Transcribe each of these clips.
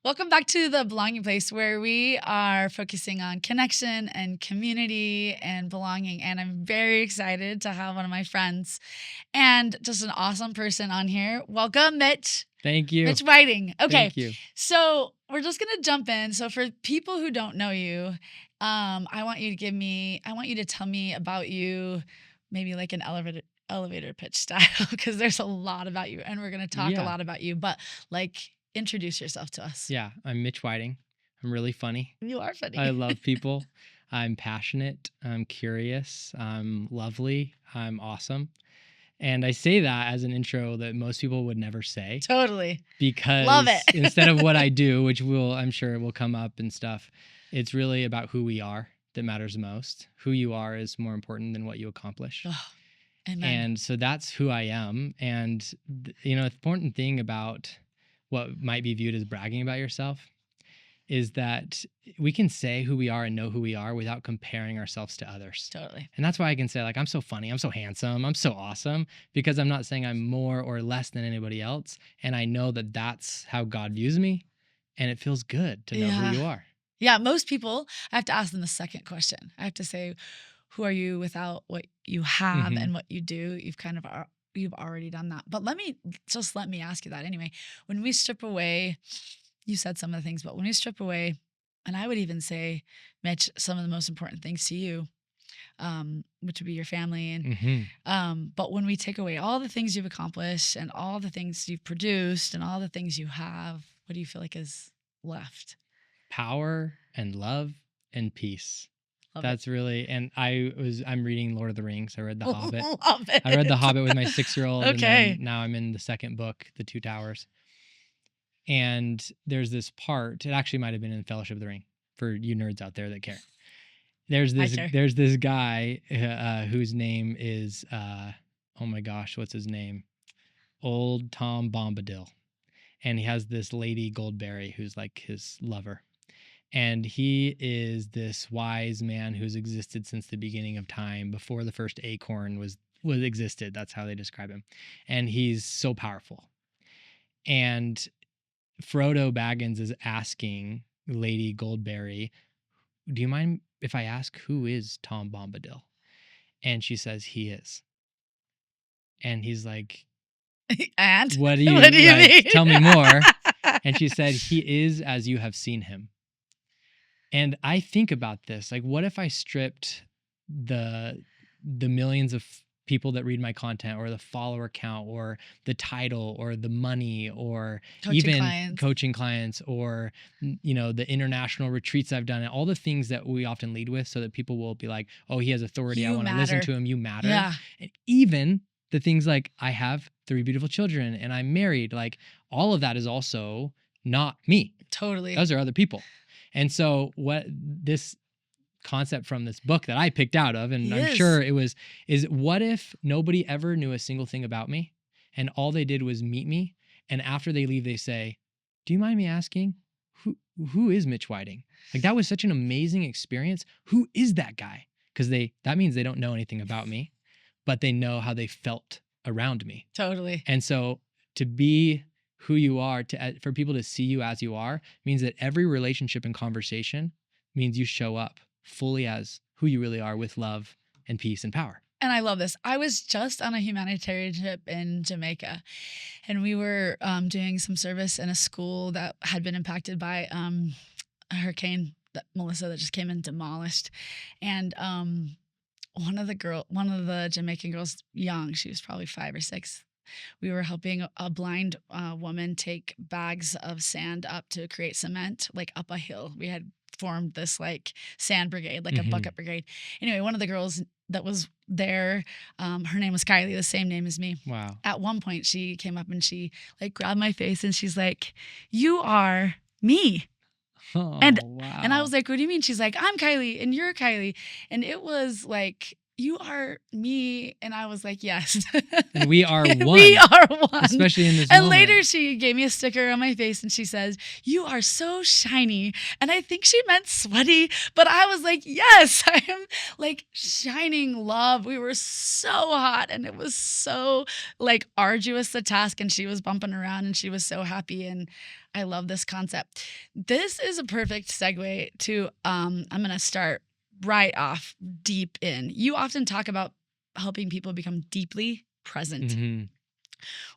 Welcome back to the Belonging Place, where we are focusing on connection and community and belonging. And I'm very excited to have one of my friends and just an awesome person on here. Welcome, Mitch. Thank you. Mitch Whiting. Okay. Thank you. So we're just going to jump in. So for people who don't know you, I want you to tell me about you, maybe like an elevator pitch style, because there's a lot about you and we're going to talk a lot about you, but like, introduce yourself to us. Yeah, I'm Mitch Whiting. I'm really funny. You are funny. I love people. I'm passionate. I'm curious. I'm lovely. I'm awesome. And I say that as an intro that most people would never say. Totally. Because love it. Instead of what I do, which I'm sure will come up and stuff, it's really about who we are that matters most. Who you are is more important than what you accomplish. Oh, amen. And so that's who I am. And, the important thing about what might be viewed as bragging about yourself is that we can say who we are and know who we are without comparing ourselves to others. Totally. And that's why I can say, like, I'm so funny, I'm so handsome, I'm so awesome, because I'm not saying I'm more or less than anybody else. And I know that that's how God views me. And it feels good to know who you are. Yeah. Most people, I have to ask them the second question. I have to say, who are you without what you have and what you do? You've already done that. But let me ask you that anyway. When we strip away, you said some of the things, but when we strip away, and I would even say, Mitch, some of the most important things to you, which would be your family. And but when we take away all the things you've accomplished and all the things you've produced and all the things you have, what do you feel like is left? Power and love and peace. That's really, and I'm reading Lord of the Rings. I read The Hobbit. Love it. I read The Hobbit with my 6-year-old. Okay. And then now I'm in the second book, The Two Towers. And there's this part, it actually might have been in Fellowship of the Ring for you nerds out there that care. There's this guy whose name is, oh my gosh, what's his name? Old Tom Bombadil. And he has this lady Goldberry who's like his lover. And he is this wise man who's existed since the beginning of time, before the first acorn was existed. That's how they describe him. And he's so powerful. And Frodo Baggins is asking Lady Goldberry, do you mind if I ask, who is Tom Bombadil? And she says, he is. And he's like, and what do you mean? Tell me more. And she said, he is as you have seen him. And I think about this, like, what if I stripped the millions of people that read my content, or the follower count, or the title, or the money, or coaching clients, or, the international retreats I've done, and all the things that we often lead with, so that people will be like, oh, he has authority. I want to listen to him. You matter. Yeah. And even the things like, I have 3 beautiful children and I'm married, like, all of that is also not me. Totally. Those are other people. And so what this concept from this book that I picked out of, and I'm sure it was, is what if nobody ever knew a single thing about me, and all they did was meet me, and after they leave, they say, do you mind me asking, who is Mitch Whiting? Like, that was such an amazing experience. Who is that guy? Because that means they don't know anything about me, but they know how they felt around me. Totally. And so to be who you are, for people to see you as you are, means that every relationship and conversation means you show up fully as who you really are, with love and peace and power. And I love this. I was just on a humanitarian trip in Jamaica, and we were doing some service in a school that had been impacted by a hurricane, Melissa, that just came and demolished. And one of the Jamaican girls, young, she was probably 5 or 6. We were helping a blind woman take bags of sand up to create cement, like up a hill. We had formed this like sand brigade, like a bucket brigade. Anyway, one of the girls that was there, her name was Kylee, the same name as me. Wow. At one point, she came up and she like grabbed my face and she's like, you are me. Oh, and wow. And I was like, what do you mean? She's like, I'm Kylee and you're Kylee. And it was like, you are me. And I was like, yes. And we are one. We are one. Especially in this and moment. later she gave me a sticker on my face and she says, you are so shiny. And I think she meant sweaty, but I was like, yes, I am like shining love. We were so hot and it was so like arduous, the task. And she was bumping around and she was so happy. And I love this concept. This is a perfect segue to, I'm going to start right off deep in. You often talk about helping people become deeply present. Mm-hmm.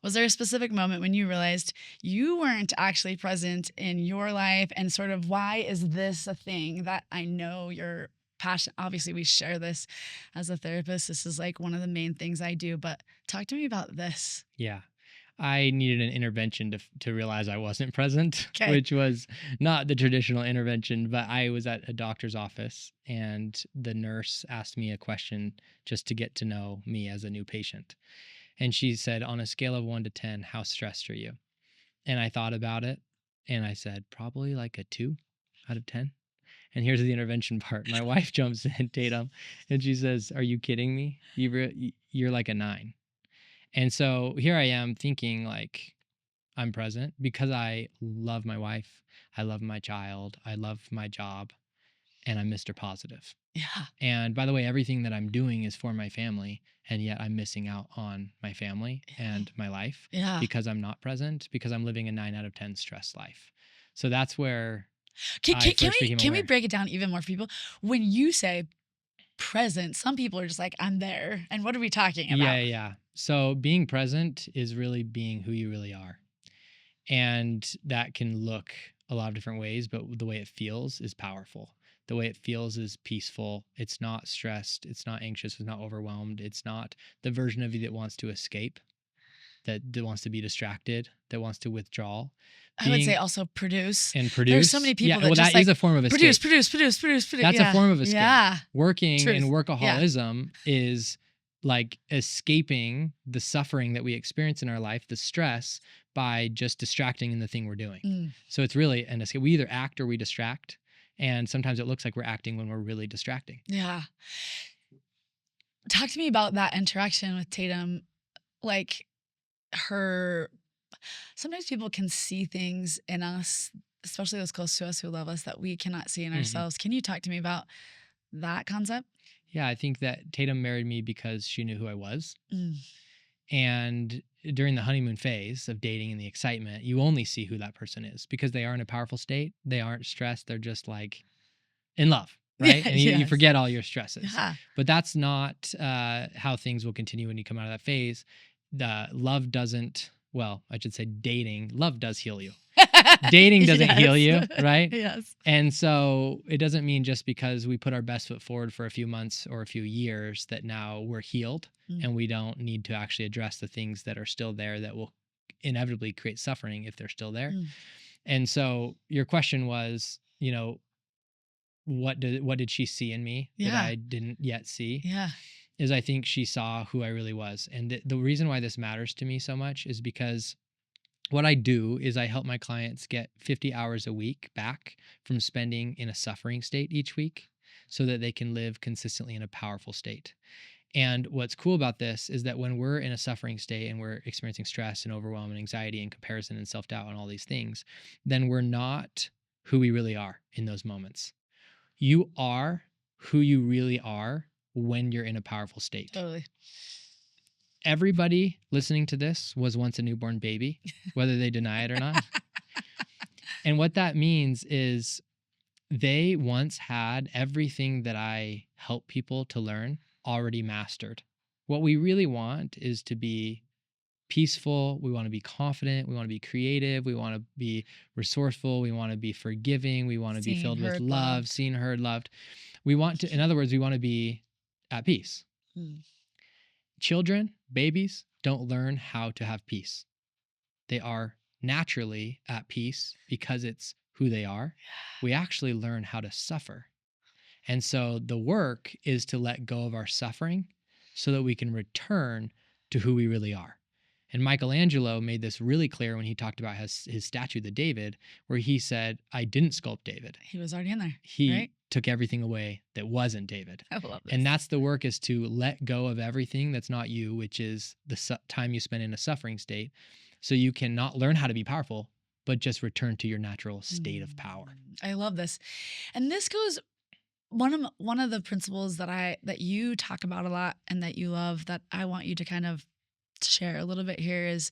Was there a specific moment when you realized you weren't actually present in your life, and sort of why is this a thing that I know you're passionate? Obviously, we share this as a therapist. This is like one of the main things I do, but talk to me about this. Yeah. I needed an intervention to realize I wasn't present, Okay. which was not the traditional intervention, but I was at a doctor's office and the nurse asked me a question just to get to know me as a new patient. And she said, on a scale of 1 to 10, how stressed are you? And I thought about it and I said, probably like a 2 out of 10. And here's the intervention part. My wife jumps in, Tatum, and she says, are you kidding me? You're like a 9. And so here I am thinking like I'm present because I love my wife, I love my child, I love my job, and I'm Mr. Positive. Yeah. And by the way, everything that I'm doing is for my family, and yet I'm missing out on my family and my life because I'm not present, because I'm living a 9 out of 10 stress life. So that's where can we break it down even more for people? When you say present, some people are just like, I'm there. And what are we talking about? Yeah. So being present is really being who you really are. And that can look a lot of different ways, but the way it feels is powerful. The way it feels is peaceful. It's not stressed. It's not anxious. It's not overwhelmed. It's not the version of you that wants to escape, that wants to be distracted, that wants to withdraw. I would say also produce. And produce. There's so many people that that is a form of escape. Produce. That's a form of escape. Yeah. Working and workaholism is like escaping the suffering that we experience in our life, the stress, by just distracting in the thing we're doing. So it's really an escape. We either act or we distract. And sometimes it looks like we're acting when we're really distracting. Yeah. Talk to me about that interaction with Tatum. Like sometimes people can see things in us, especially those close to us who love us, that we cannot see in ourselves. Can you talk to me about that concept? Yeah, I think that Tatum married me because she knew who I was. And during the honeymoon phase of dating and the excitement, you only see who that person is because they are in a powerful state. They aren't stressed. They're just like in love, right? And you forget all your stresses. Yeah. But that's not how things will continue when you come out of that phase. Love doesn't, well, I should say dating. Love does heal you. Dating doesn't heal you, right? Yes. And so it doesn't mean just because we put our best foot forward for a few months or a few years that now we're healed and we don't need to actually address the things that are still there that will inevitably create suffering if they're still there. And so your question was, what did she see in me that I didn't yet see? Yeah. Is I think she saw who I really was. And the reason why this matters to me so much is because what I do is I help my clients get 50 hours a week back from spending in a suffering state each week so that they can live consistently in a powerful state. And what's cool about this is that when we're in a suffering state and we're experiencing stress and overwhelm and anxiety and comparison and self-doubt and all these things, then we're not who we really are in those moments. You are who you really are when you're in a powerful state. Totally. Everybody listening to this was once a newborn baby, whether they deny it or not. And what that means is they once had everything that I help people to learn already mastered. What we really want is to be peaceful. We want to be confident. We want to be creative. We want to be resourceful. We want to be forgiving. We want to be filled with love, seen, heard, loved. We want to, in other words, we want to be at peace. Children, babies, don't learn how to have peace. They are naturally at peace because it's who they are. We actually learn how to suffer. And so the work is to let go of our suffering so that we can return to who we really are. And Michelangelo made this really clear when he talked about his statue, the David, where he said, I didn't sculpt David. He was already in there, He right? took everything away that wasn't David. I love this. And that's the work, is to let go of everything that's not you, which is the time you spend in a suffering state, so you can not learn how to be powerful, but just return to your natural state of power. I love this. And this goes, one of the principles that you talk about a lot and that you love, that I want you to kind of share a little bit here, is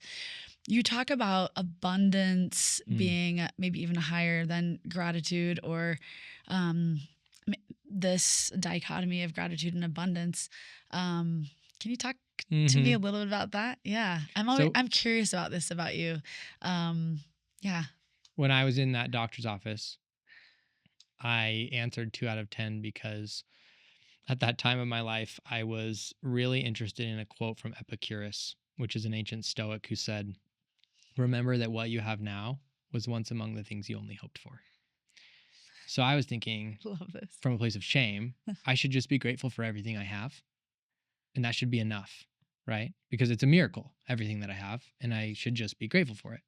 you talk about abundance being maybe even higher than gratitude, or this dichotomy of gratitude and abundance. Can you talk to me a little bit about that? Yeah. I'm curious about this about you. Yeah. When I was in that doctor's office, I answered 2 out of 10 because at that time of my life, I was really interested in a quote from Epicurus, which is an ancient Stoic, who said, "Remember that what you have now was once among the things you only hoped for." So I was thinking, Love this. from a place of shame, I should just be grateful for everything I have, and that should be enough, right? Because it's a miracle, everything that I have, and I should just be grateful for it.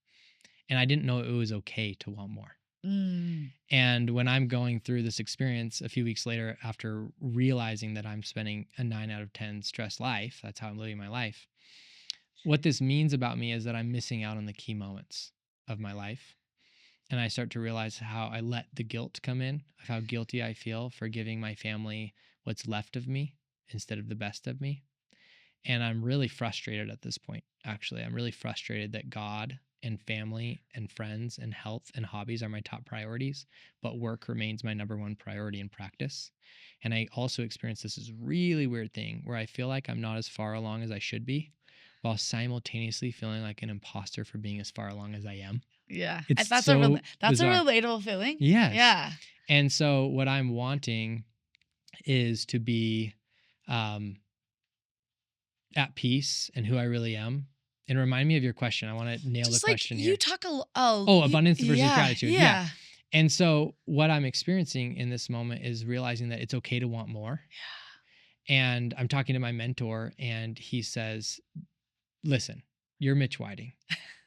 And I didn't know it was okay to want more. And when I'm going through this experience a few weeks later, after realizing that I'm spending a 9 out of 10 stress life, that's how I'm living my life, what this means about me is that I'm missing out on the key moments of my life. And I start to realize how I let the guilt come in, of how guilty I feel for giving my family what's left of me instead of the best of me. And I'm really frustrated at this point, actually. I'm really frustrated that God and family and friends and health and hobbies are my top priorities, but work remains my number one priority in practice. And I also experience this really weird thing where I feel like I'm not as far along as I should be, while simultaneously feeling like an imposter for being as far along as I am. Yeah. It's That's so that's bizarre. a relatable feeling. Yes. Yeah. And so what I'm wanting is to be at peace in who I really am. And remind me of your question. I want to nail Just the question like here. you talk Abundance versus gratitude. Yeah. And so what I'm experiencing in this moment is realizing that it's okay to want more. Yeah. And I'm talking to my mentor, and he says, "Listen, you're Mitch Whiting.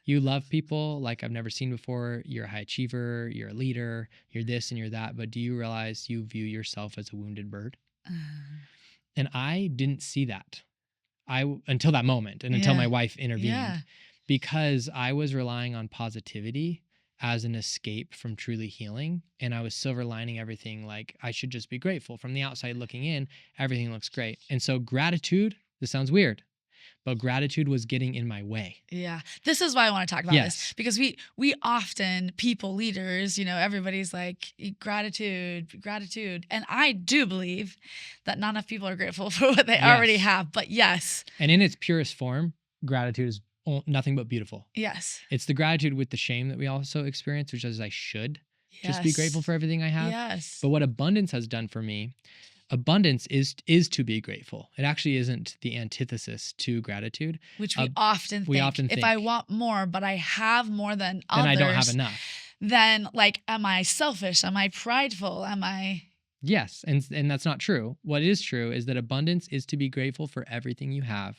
You love people like I've never seen before. You're a high achiever. You're a leader. You're this and you're that. But do you realize you view yourself as a wounded bird?" And I didn't see that until that moment, and until my wife intervened, because I was relying on positivity as an escape from truly healing. And I was silver lining everything, like I should just be grateful. From the outside looking in, everything looks great. And so gratitude, this sounds weird, but gratitude was getting in my way. Yeah. This is why I want to talk about this, because we often, people, leaders, everybody's like, gratitude. And I do believe that not enough people are grateful for what they already have, but yes. And in its purest form, gratitude is nothing but beautiful. Yes. It's the gratitude with the shame that we also experience, which is I should just be grateful for everything I have. Yes. But what abundance has done for me, abundance is to be grateful. It actually isn't the antithesis to gratitude. Which we often think. If I want more, but I have more than others, then I don't have enough. Then, like, am I selfish? Am I prideful? Am I... Yes, and that's not true. What is true is that abundance is to be grateful for everything you have,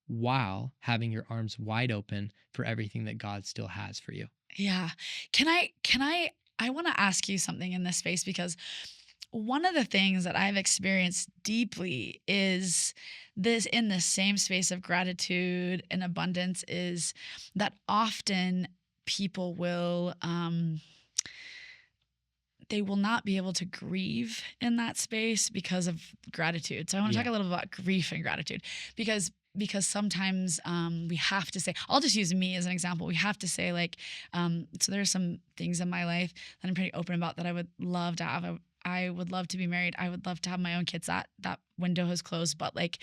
while having your arms wide open for everything that God still has for you. Yeah. I want to ask you something in this space, because one of the things that I've experienced deeply is this, in the same space of gratitude and abundance, is that often people will, they will not be able to grieve in that space because of gratitude. So I want to talk a little bit about grief and gratitude, because sometimes we have to say, I'll just use me as an example. We have to say, like, so there's some things in my life that I'm pretty open about that I would love to have. I would love to be married. I would love to have my own kids. That window has closed, but like,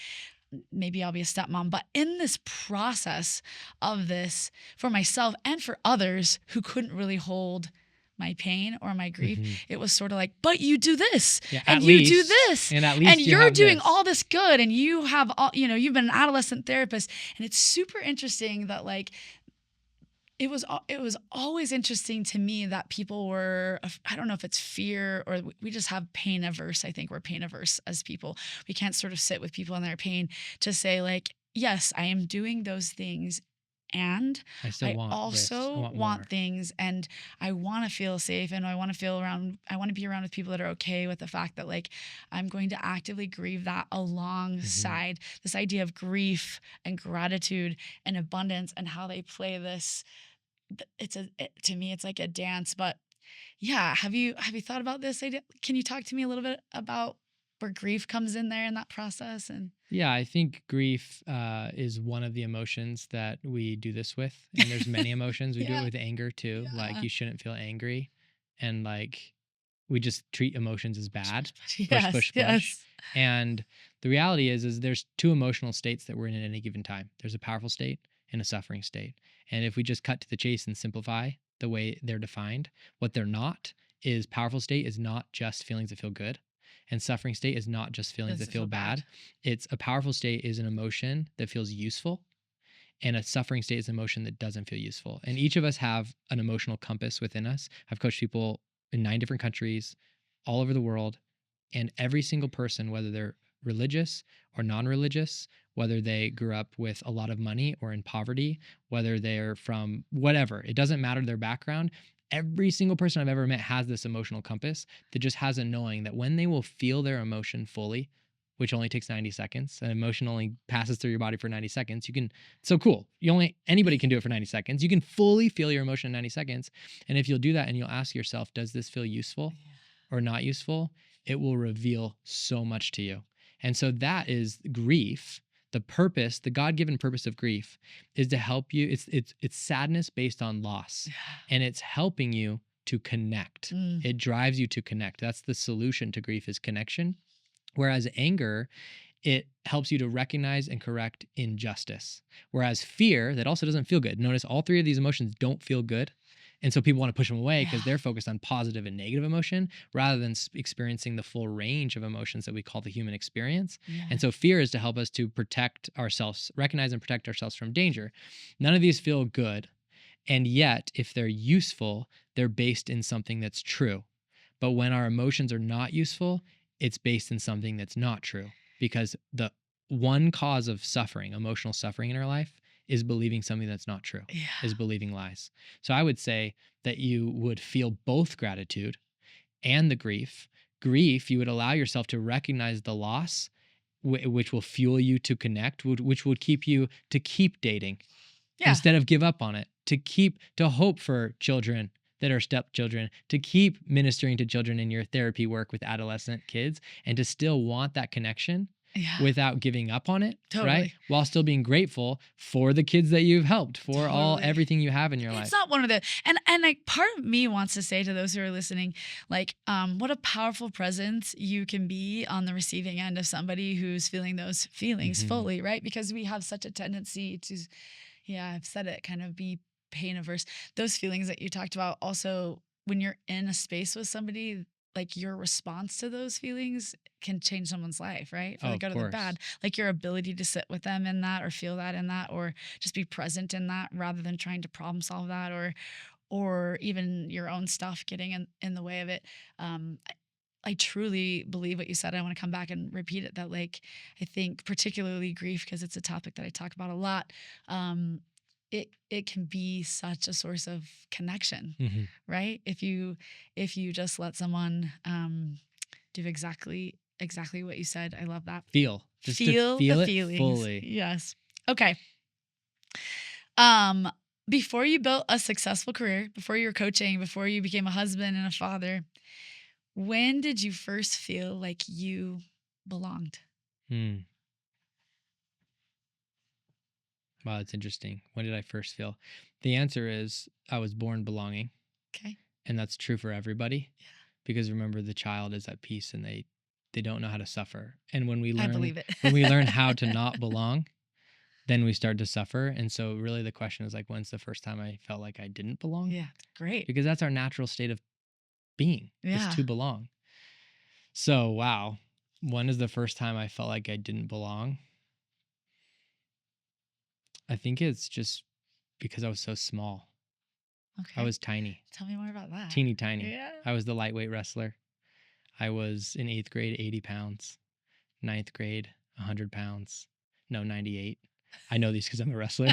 maybe I'll be a stepmom. But in this process of this, for myself and for others who couldn't really hold my pain or my grief, it was sort of like, but you do this, and you do this, and you're doing all this good, and you have all, you've been an adolescent therapist. And it's super interesting that, like, it was always interesting to me that people were, I don't know if it's fear or we just have pain averse. I think we're pain averse as people. We can't sort of sit with people in their pain to say, like, yes, I am doing those things, and I still I want this. I also want want more. things, and I want to feel safe, and I want to be around with people that are okay with the fact that like I'm going to actively grieve that alongside this idea of grief and gratitude and abundance and how they play this. To me it's like a dance, but yeah, have you thought about this idea? Can you talk to me a little bit about where grief comes in there in that process? And Yeah, I think grief is one of the emotions that we do this with. And there's many emotions. We do it yeah, with anger too. Like yeah. you shouldn't feel angry. And like we just treat emotions as Push, bad. push, push. Push, Yes, push, push. yes. And the reality is there's two emotional states that we're in at any given time. There's a powerful state and a suffering state. And if we just cut to the chase and simplify the way they're defined, what they're not is powerful state is not just feelings that feel good. And suffering state is not just feelings Does that it feel feel bad? bad. It's a powerful state is an emotion that feels useful, and a suffering state is an emotion that doesn't feel useful. And each of us have an emotional compass within us. I've coached people in 9 different countries, all over the world, and every single person, whether they're religious or non-religious, whether they grew up with a lot of money or in poverty, whether they're from whatever, it doesn't matter their background. Every single person I've ever met has this emotional compass that just has a knowing that when they will feel their emotion fully, which only takes 90 seconds, an emotion only passes through your body for 90 seconds. You can, so cool. Anybody can do it for 90 seconds. You can fully feel your emotion in 90 seconds. And if you'll do that and you'll ask yourself, does this feel useful or not useful? It will reveal so much to you. And so that is grief. The purpose, the God-given purpose of grief is to help you. It's sadness based on loss. Yeah. And it's helping you to connect. Mm. It drives you to connect. That's the solution to grief is connection. Whereas anger, it helps you to recognize and correct injustice. Whereas fear, that also doesn't feel good. Notice all 3 of these emotions don't feel good. And so people want to push them away because Yeah. they're focused on positive and negative emotion rather than experiencing the full range of emotions that we call the human experience. Yeah. And so fear is to help us to protect ourselves, recognize and protect ourselves from danger. None of these feel good. And yet, if they're useful, they're based in something that's true. But when our emotions are not useful, it's based in something that's not true, because the one cause of suffering, emotional suffering in our life, is believing something that's not true, Yeah. is believing lies. So I would say that you would feel both gratitude and the grief. Grief, you would allow yourself to recognize the loss, which will fuel you to connect, which would keep you to keep dating Yeah. instead of give up on it, to hope for children that are stepchildren, to keep ministering to children in your therapy work with adolescent kids, and to still want that connection Yeah. without giving up on it, right? Totally. While still being grateful for the kids that you've helped, for Totally. everything you have in your life. It's not one of the and like part of me wants to say to those who are listening, like, what a powerful presence you can be on the receiving end of somebody who's feeling those feelings Mhm. fully, right? Because we have such a tendency to, yeah, I've said it, kind of be pain averse. Those feelings that you talked about also, when you're in a space with somebody, like your response to those feelings can change someone's life, right? For Oh, the of good or the course. bad. Like your ability to sit with them in that or feel that in that or just be present in that rather than trying to problem solve that or even your own stuff getting in the way of it. I truly believe what you said. I want to come back and repeat it that like I think particularly grief because it's a topic that I talk about a lot. It can be such a source of connection, Mhm. right? If you just let someone do exactly what you said. I love that. Just to Feel the feel it feelings. fully. Yes. Okay. Um, before you built a successful career, before you were coaching, before you became a husband and a father, when did you first feel like you belonged? Hmm. Wow, that's interesting. When did I first feel? The answer is I was born belonging, Okay. and that's true for everybody. Because remember, the child is at peace and they don't know how to suffer. And when we I learn believe it. when we learn how to not belong, then we start to suffer. And so really the question is like, when's the first time I felt like I didn't belong? Yeah. Great. Because that's our natural state of being, is Yeah. to belong. So wow. When is the first time I felt like I didn't belong? I think it's just because I was so small. I Okay. was tiny, Tell me more about that. teeny tiny. Yeah. I was the lightweight wrestler. I was in 8th grade, 80 pounds. 9th grade, 100 pounds. No, 98. I know these because I'm a wrestler.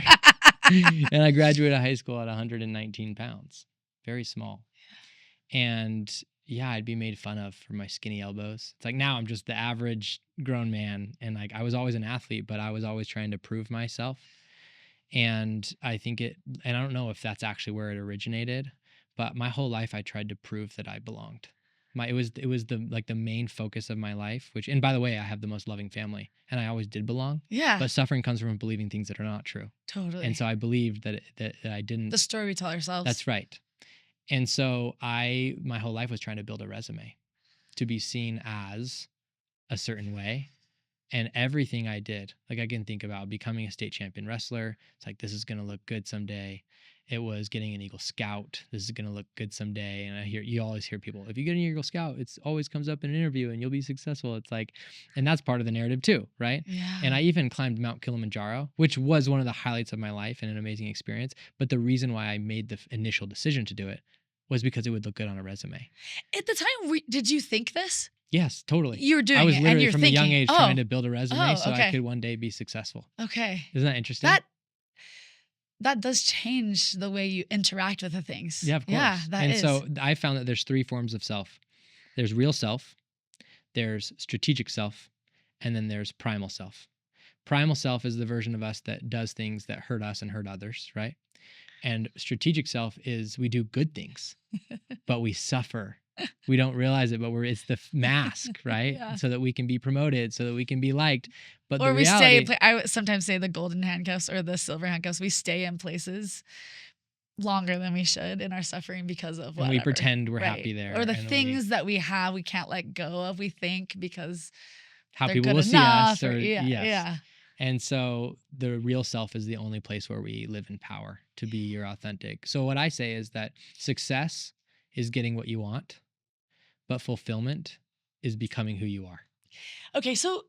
And I graduated high school at 119 pounds, very small. And yeah, I'd be made fun of for my skinny elbows. It's like now I'm just the average grown man. And like I was always an athlete, but I was always trying to prove myself. And I think and I don't know if that's actually where it originated, but my whole life I tried to prove that I belonged. It was the main focus of my life, and by the way, I have the most loving family and I always did belong. Yeah. But suffering comes from believing things that are not true. Totally. And so I believed that I didn't. The story we tell ourselves. That's right. And so my whole life was trying to build a resume to be seen as a certain way. And everything I did, like I can think about becoming a state champion wrestler. It's like, this is going to look good someday. It was getting an Eagle Scout. This is going to look good someday. And you always hear people, if you get an Eagle Scout, it always comes up in an interview and you'll be successful. It's like, and that's part of the narrative too, right? Yeah. And I even climbed Mount Kilimanjaro, which was one of the highlights of my life and an amazing experience. But the reason why I made the initial decision to do it was because it would look good on a resume. At the time, did you think this? Yes, totally. You were doing I was it, literally and you're from thinking, a young age trying to build a resume so okay. I could one day be successful. Okay. Isn't that interesting? That does change the way you interact with the things. Yeah, of course. Yeah, that is. So I found that there's 3 forms of self. There's real self, there's strategic self, and then there's primal self. Primal self is the version of us that does things that hurt us and hurt others, right? And strategic self is we do good things, but we suffer. We don't realize it, but it's the mask, right? Yeah. So that we can be promoted, so that we can be liked. But or the we reality, stay. I would sometimes say the golden handcuffs or the silver handcuffs. We stay in places longer than we should in our suffering because of whatever. And we pretend we're right. happy there. Or the things that we have, we can't let go of, we think, because how they're people good will see enough, us. Or, yes. Yeah. And so the real self is the only place where we live in power to be your authentic. So what I say is that success is getting what you want, but fulfillment is becoming who you are. Okay, so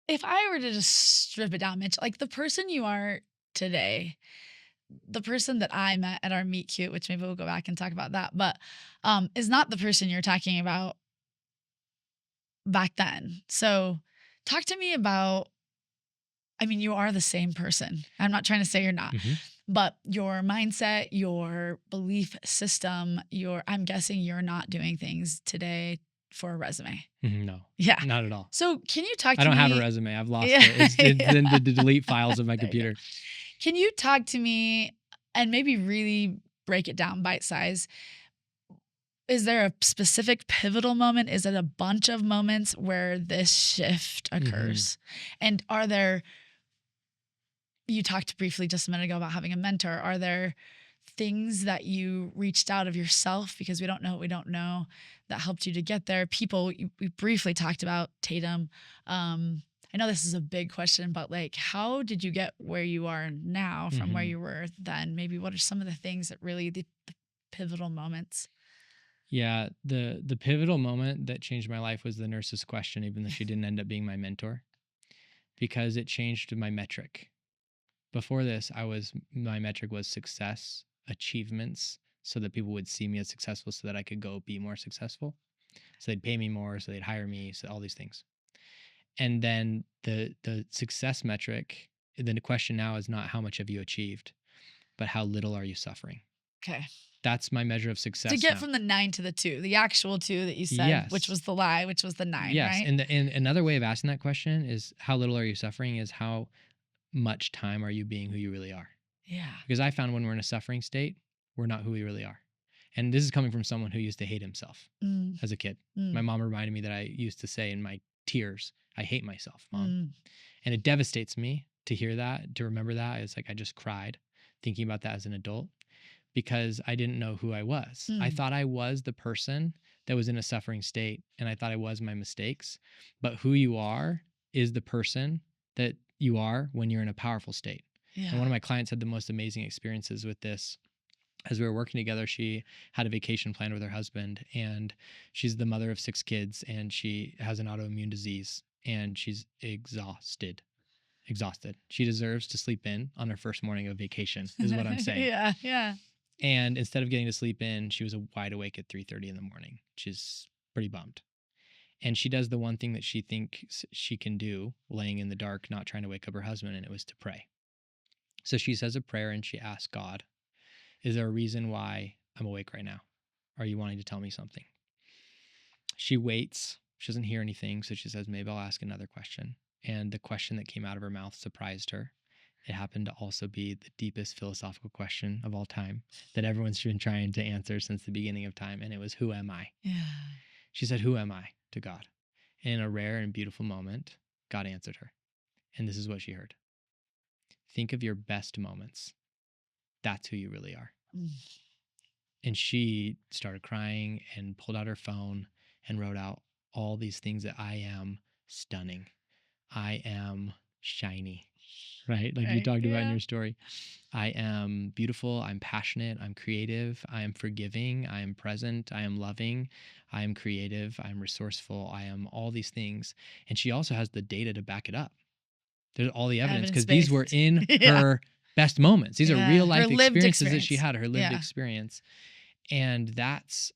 if I were to just strip it down, Mitch, like the person you are today, the person that I met at our meet cute, which maybe we'll go back and talk about that, but is not the person you're talking about back then. So talk to me about, I mean, you are the same person. I'm not trying to say you're not, but your mindset, your belief system, I'm guessing you're not doing things today for a resume. No. Yeah. Not at all. So can you talk to me? I don't have a resume. I've lost it. It's in the delete files of my computer. Can you talk to me and maybe really break it down bite size? Is there a specific pivotal moment? Is it a bunch of moments where this shift occurs? And are there, you talked briefly just a minute ago about having a mentor. Are there things that you reached out of yourself, because we don't know what we don't know, that helped you to get there? People, we briefly talked about Tatum. I know this is a big question, but like, how did you get where you are now from where you were then? Maybe what are some of the things that really the pivotal moments? Yeah, the pivotal moment that changed my life was the nurse's question, even though she didn't end up being my mentor, because it changed my metric. Before this, my metric was success, achievements, so that people would see me as successful so that I could go be more successful. So they'd pay me more, so they'd hire me, so all these things. And then the success metric, then the question now is not how much have you achieved, but how little are you suffering? Okay. That's my measure of success. To get from the 9 to the 2, the actual 2 that you said, which was the lie, which was the 9, right? And another way of asking that question is how little are you suffering is how much time are you being who you really are? Yeah. Because I found when we're in a suffering state, we're not who we really are. And this is coming from someone who used to hate himself as a kid. My mom reminded me that I used to say in my tears, I hate myself, Mom. And it devastates me to hear that, to remember that. It's like I just cried thinking about that as an adult because I didn't know who I was. I thought I was the person that was in a suffering state, and I thought I was my mistakes. But who you are is the person that you are when you're in a powerful state. Yeah. And one of my clients had the most amazing experiences with this. As we were working together, she had a vacation planned with her husband, and she's the mother of 6 kids, and she has an autoimmune disease, and she's exhausted. She deserves to sleep in on her first morning of vacation, is what I'm saying. Yeah. And instead of getting to sleep in, she was wide awake at 3:30 in the morning, which is pretty bummed. And she does the one thing that she thinks she can do, laying in the dark, not trying to wake up her husband, and it was to pray. So she says a prayer and she asks God, is there a reason why I'm awake right now? Are you wanting to tell me something? She waits. She doesn't hear anything. So she says, maybe I'll ask another question. And the question that came out of her mouth surprised her. It happened to also be the deepest philosophical question of all time that everyone's been trying to answer since the beginning of time. And it was, who am I? Yeah. She said, who am I to God? And in a rare and beautiful moment, God answered her. And this is what she heard. Think of your best moments. That's who you really are. Mm. And she started crying and pulled out her phone and wrote out all these things that I am stunning. I am shiny, right? Like you talked about in your story. I am beautiful. I'm passionate. I'm creative. I am forgiving. I am present. I am loving. I am creative. I am resourceful. I am all these things. And she also has the data to back it up. There's all the evidence because these were in her best moments. These are real life experiences that she had, her lived experience. And that's,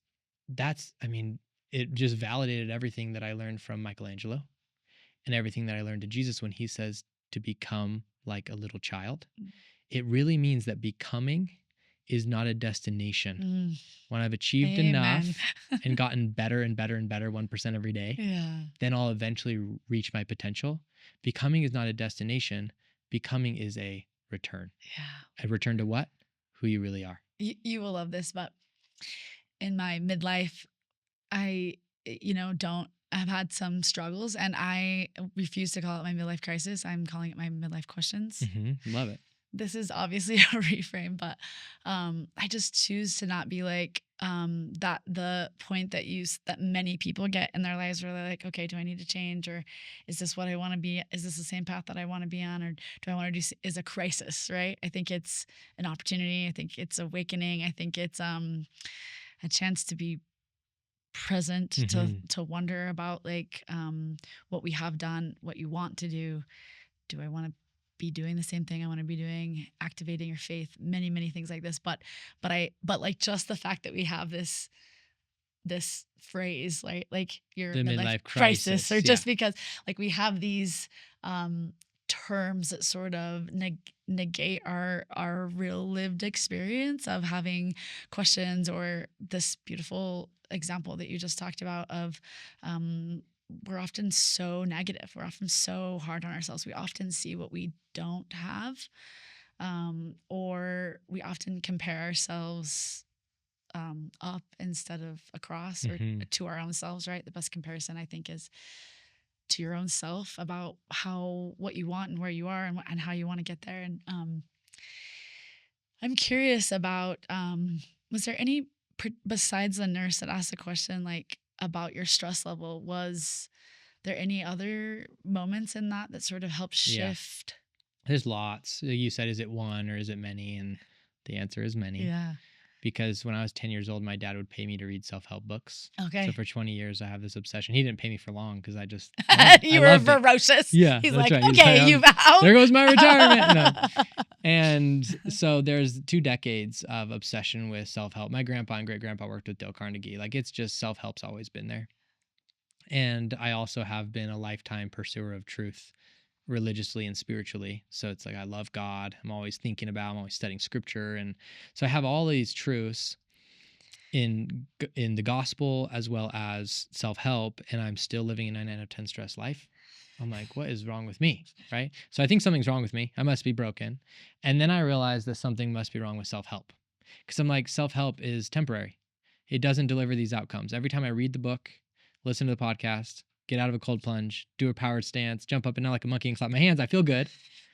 I mean, it just validated everything that I learned from Michelangelo and everything that I learned to Jesus when he says to become like a little child. It really means that becoming is not a destination. When I've achieved enough and gotten better and better and better 1% every day, then I'll eventually reach my potential. Becoming is not a destination. Becoming is a return. A return to what? Who you really are. You will love this, but in my midlife, I've had some struggles, and I refuse to call it my midlife crisis. I'm calling it my midlife questions. Love it. This is obviously a reframe, but I just choose to not be like that. The point that many people get in their lives where they're like, okay, do I need to change, or is this what I want to be? Is this the same path that I want to be on, or do I want to do? Is a crisis, right? I think it's an opportunity. I think it's awakening. I think it's a chance to be present, to wonder about like what we have done, what you want to do. Do I want to be doing the same thing I want to be doing, activating your faith, many things like this. But like just the fact that we have this phrase, like your midlife crisis, or just because like we have these terms that sort of negate our real lived experience of having questions, or this beautiful example that you just talked about of we're often so negative. We're often so hard on ourselves. We often see what we don't have, or we often compare ourselves up instead of across, or to our own selves, right? The best comparison, I think, is to your own self about what you want and where you are, and how you want to get there. And I'm curious about, was there any, besides the nurse that asked the question, like, about your stress level, was there any other moments in that sort of helped shift? There's lots. You said, is it one or is it many? And the answer is many. Yeah. Because when I was 10 years old, my dad would pay me to read self-help books. Okay. So for 20 years, I have this obsession. He didn't pay me for long because I just... You were ferocious. Yeah. He's like, right. Okay, you've out. There goes my retirement. No. And so there's 2 decades of obsession with self-help. My grandpa and great-grandpa worked with Dale Carnegie. Like, it's just self-help's always been there. And I also have been a lifetime pursuer of truth, religiously and spiritually. So it's like I love God. I'm always studying scripture. And so I have all these truths in the gospel as well as self-help, and I'm still living a 9 out of 10 stress life. I'm like, what is wrong with me? Right? So I think something's wrong with me. I must be broken. And then I realized that something must be wrong with self-help, because I'm like, self-help is temporary. It doesn't deliver these outcomes. Every time I read the book, listen to the podcast, get out of a cold plunge, do a powered stance, jump up and down like a monkey and clap my hands, I feel good.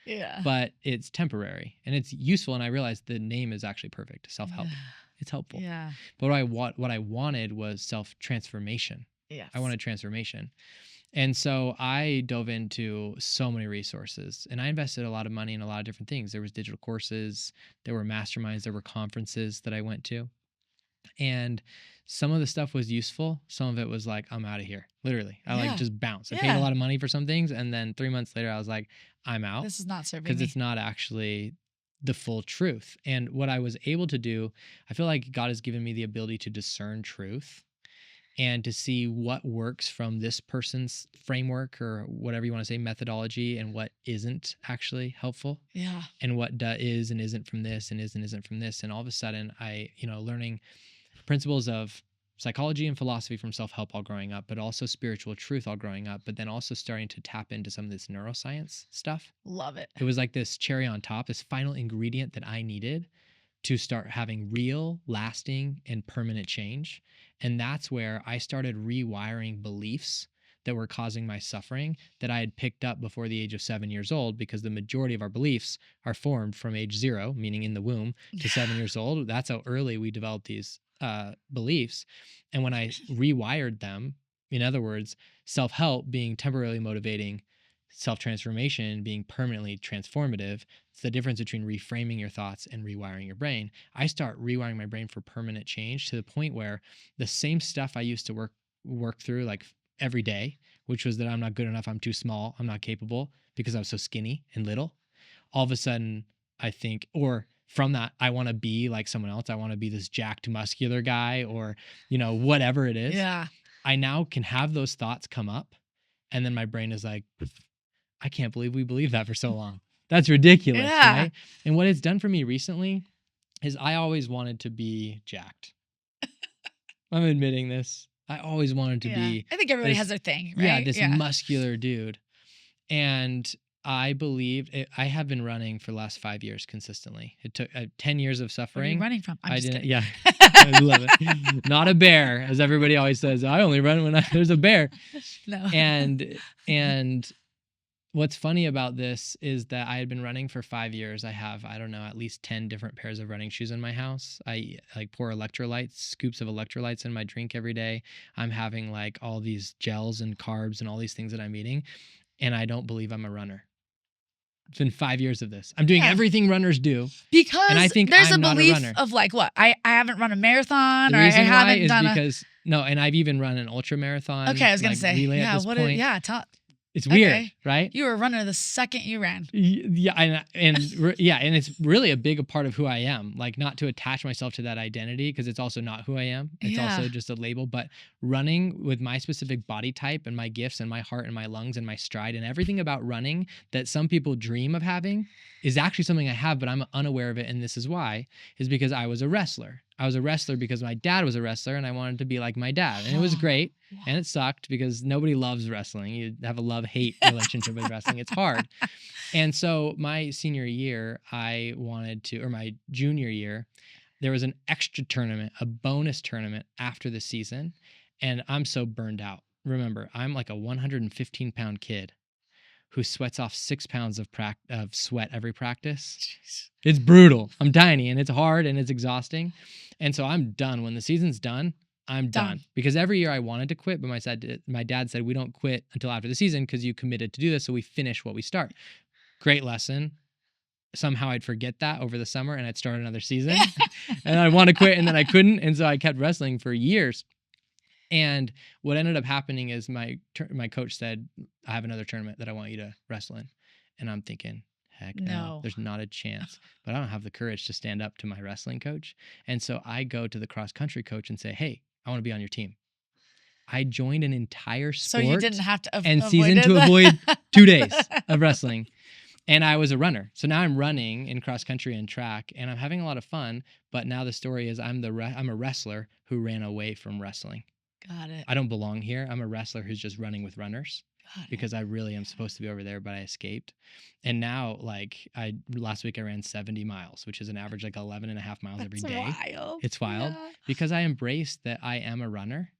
Yeah. But it's temporary and it's useful. And I realized the name is actually perfect. Self-help. Yeah. It's helpful. Yeah. But what I wanted was self-transformation. Yes. I wanted transformation. And so I dove into so many resources, and I invested a lot of money in a lot of different things. There was digital courses, there were masterminds, there were conferences that I went to. And some of the stuff was useful. Some of it was like, I'm out of here. Literally. I like just bounced. I paid a lot of money for some things. And then 3 months later, I was like, I'm out. This is not serving me. Because it's not actually the full truth. And what I was able to do, I feel like God has given me the ability to discern truth. and to see what works from this person's framework or whatever you want to say, methodology, and what isn't actually helpful. Yeah. And what is and isn't from this and isn't from this. And all of a sudden learning principles of psychology and philosophy from self-help all growing up, but also spiritual truth all growing up, but then also starting to tap into some of this neuroscience stuff. Love it. It was like this cherry on top, this final ingredient that I needed to start having real, lasting, and permanent change. And that's where I started rewiring beliefs that were causing my suffering that I had picked up before the age of 7 years old, because the majority of our beliefs are formed from age 0, meaning in the womb, to 7 years old. That's how early we develop these beliefs. And when I rewired them, in other words, self-help being temporarily motivating, self-transformation being permanently transformative, it's the difference between reframing your thoughts and rewiring your brain. I start rewiring my brain for permanent change to the point where the same stuff I used to work through like every day, which was that I'm not good enough, I'm too small, I'm not capable because I was so skinny and little. All of a sudden, I think, or from that, I want to be like someone else. I want to be this jacked, muscular guy, or, whatever it is. Yeah. I now can have those thoughts come up, and then my brain is like, I can't believe we believed that for so long. That's ridiculous, Yeah. right? And what it's done for me recently is I always wanted to be jacked. I'm admitting this. I always wanted to be. I think everybody this- has their thing, right? Yeah, this muscular dude. And I believed I have been running for the last 5 years consistently. It took 10 years of Where are suffering. you running from? I'm just kidding. Yeah, I love it. Not a bear, as everybody always says. I only run when there's a bear. No. And what's funny about this is that I had been running for 5 years. I have, I don't know, at least 10 different pairs of running shoes in my house. I like pour scoops of electrolytes in my drink every day. I'm having like all these gels and carbs and all these things that I'm eating. And I don't believe I'm a runner. It's been 5 years of this. I'm doing everything runners do. Because and I think there's I'm a not belief a runner. of like, what? I haven't run a marathon, The or I reason why haven't is done because no, and I've even run an ultra marathon. Okay, I was gonna like, say, relay yeah. at this point. It's weird, Okay. right? You were a runner the second you ran. Yeah, and it's really a big part of who I am. Like, not to attach myself to that identity, because it's also not who I am. It's also just a label. But running with my specific body type and my gifts and my heart and my lungs and my stride and everything about running that some people dream of having is actually something I have, but I'm unaware of it. And this is why, is because I was a wrestler. I was a wrestler because my dad was a wrestler, and I wanted to be like my dad. And it was great. And it sucked because nobody loves wrestling. You have a love-hate relationship with wrestling. It's hard. And so my senior year, or my junior year, there was an extra tournament, a bonus tournament after the season. And I'm so burned out. Remember, I'm like a 115-pound kid who sweats off 6 pounds of sweat every practice. Jeez. It's brutal. I'm tiny, and it's hard, and it's exhausting. And so I'm done. When the season's done, I'm done. Because every year I wanted to quit, but my dad said, we don't quit until after the season because you committed to do this, so we finish what we start. Great lesson. Somehow I'd forget that over the summer, and I'd start another season. And I'd want to quit, and then I couldn't. And so I kept wrestling for years. And what ended up happening is my coach said, I have another tournament that I want you to wrestle in. And I'm thinking, heck no, there's not a chance. But I don't have the courage to stand up to my wrestling coach. And so I go to the cross country coach and say, hey, I want to be on your team. I joined an entire sport. So you didn't have to and season to avoid 2 days of wrestling. And I was a runner. So now I'm running in cross country and track, and I'm having a lot of fun. But now the story is I'm a wrestler who ran away from wrestling. Got it. I don't belong here. I'm a wrestler who's just running with runners because I really am supposed to be over there, but I escaped. And now, last week I ran 70 miles, which is an average like 11 and a half miles every day. Wild. It's wild because I embraced that I am a runner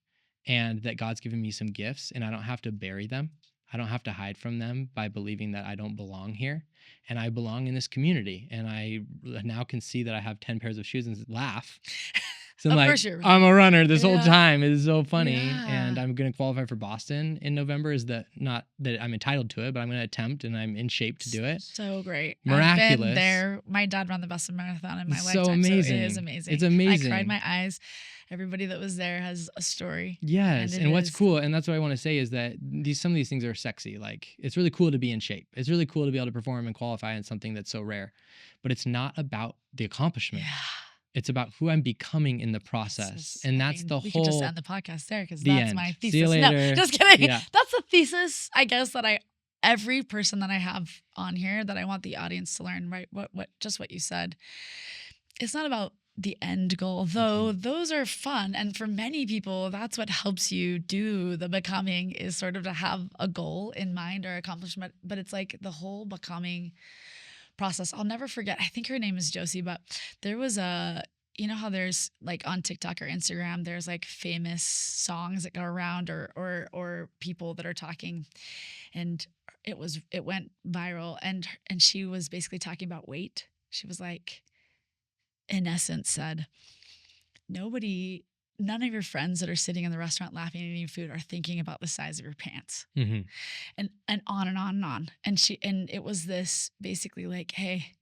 and that God's given me some gifts, and I don't have to bury them. I don't have to hide from them by believing that I don't belong here, and I belong in this community. And I now can see that I have 10 pairs of shoes and laugh. So I'm like, I'm a runner this whole time. It is so funny. Yeah. And I'm going to qualify for Boston in November. Not that I'm entitled to it, but I'm going to attempt, and I'm in shape to do it. So great. Miraculous. I've been there. My dad ran the Boston Marathon in my lifetime. So amazing. So it is amazing. It's amazing. I cried my eyes. Everybody that was there has a story. Yes. And what's cool, and that's what I want to say, is that some of these things are sexy. Like, it's really cool to be in shape. It's really cool to be able to perform and qualify in something that's so rare. But it's not about the accomplishment. Yeah. It's about who I'm becoming in the process. And that's the we could just whole, end the podcast there because the that's end. my thesis. See you later. No, just kidding. Yeah. That's the thesis, I guess, that every person that I have on here that I want the audience to learn, right? Just what you said. It's not about the end goal, though those are fun. And for many people, that's what helps you do the becoming, is sort of to have a goal in mind or accomplishment. But it's like the whole becoming process. I'll never forget. I think her name is Josie, but there was you know how there's like on TikTok or Instagram, there's like famous songs that go around or people that are talking, and it went viral, and she was basically talking about weight. She was like, in essence, said, none of your friends that are sitting in the restaurant laughing and eating food are thinking about the size of your pants. And on and on and on. And it was this basically like, hey,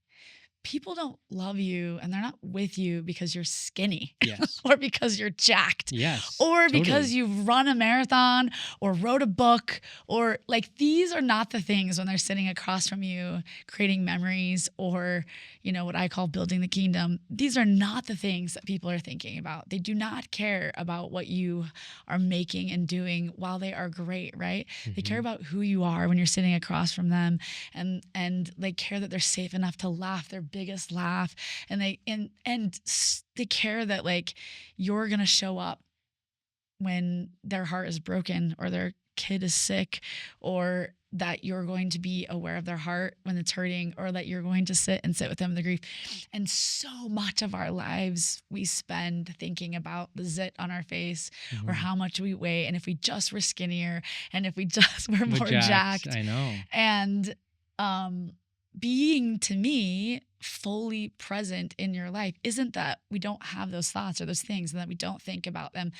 people don't love you and they're not with you because you're skinny. Yes. Or because you're jacked. Yes. Or totally. because you've run a marathon or wrote a book, or like, these are not the things when they're sitting across from you creating memories, or, you know, what I call building the kingdom. These are not the things that people are thinking about. They do not care about what you are making and doing while they are great, right? They care about who you are when you're sitting across from them, and they care that they're safe enough to laugh their biggest laugh, and they care that like you're gonna show up when their heart is broken or their kid is sick, or that you're going to be aware of their heart when it's hurting, or that you're going to sit with them in the grief. And so much of our lives we spend thinking about the zit on our face, or how much we weigh, and if we just were skinnier, and if we just were more jacked. I know. And being, to me, fully present in your life isn't that we don't have those thoughts or those things and that we don't think about them,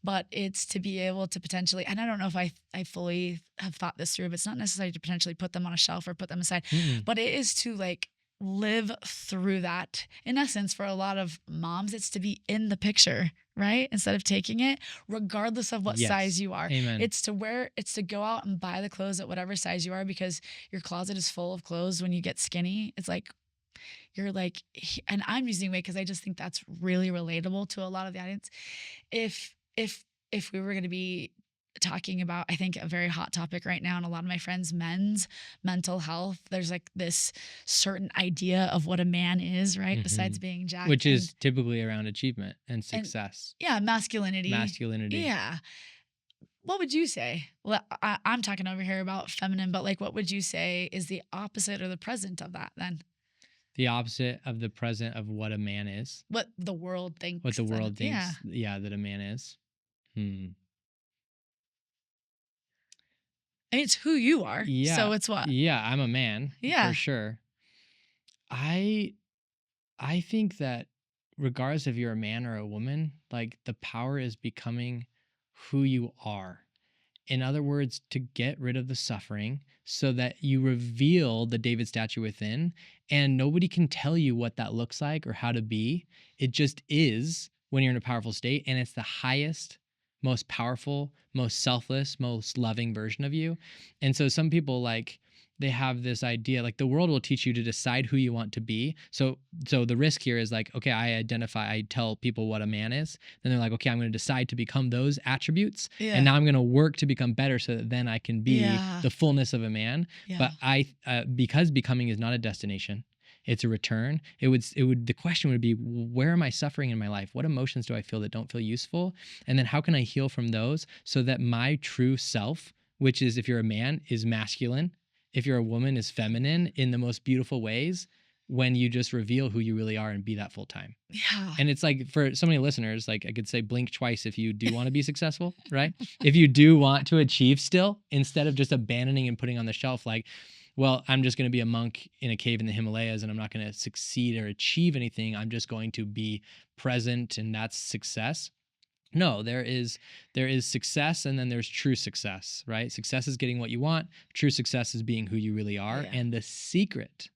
but it's to be able to potentially, and I don't know if I fully have thought this through, but it's not necessary to potentially put them on a shelf or put them aside, but it is to like live through that. In essence, for a lot of moms, it's to be in the picture, right? Instead of taking it, regardless of what size you are. Amen. It's to go out and buy the clothes at whatever size you are, because your closet is full of clothes when you get skinny. It's like, you're like, and I'm using weight because I just think that's really relatable to a lot of the audience. If we were going to be talking about, I think, a very hot topic right now, and a lot of my friends, men's mental health, there's like this certain idea of what a man is, right? Besides being jacked, which is typically around achievement and success. Masculinity. Yeah. What would you say? Well, I'm talking over here about feminine, but like, what would you say is the opposite or the present of that then? The opposite of the present of what a man is. What the world thinks. What the world thinks, that a man is. I mean, it's who you are. Yeah. So it's what? Yeah, I'm a man. Yeah. For sure. I think that regardless if you're a man or a woman, like, the power is becoming who you are. In other words, to get rid of the suffering so that you reveal the David statue within, and nobody can tell you what that looks like or how to be. It just is when you're in a powerful state, and it's the highest, most powerful, most selfless, most loving version of you. And so some people, like, they have this idea, like, the world will teach you to decide who you want to be. So the risk here is like, okay, I tell people what a man is. Then they're like, okay, I'm going to decide to become those attributes. Yeah. And now I'm going to work to become better so that then I can be the fullness of a man. Yeah. But because becoming is not a destination, it's a return. The question would be, where am I suffering in my life? What emotions do I feel that don't feel useful? And then how can I heal from those so that my true self, which is, if you're a man, is masculine, if you're a woman, is feminine in the most beautiful ways, when you just reveal who you really are and be that full time. Yeah. And it's like, for so many listeners, like, I could say blink twice if you do want to be successful, right? If you do want to achieve still, instead of just abandoning and putting on the shelf, like, well, I'm just going to be a monk in a cave in the Himalayas and I'm not going to succeed or achieve anything. I'm just going to be present, and that's success. No, there is success, and then there's true success, right? Success is getting what you want. True success is being who you really are. Yeah. And the secret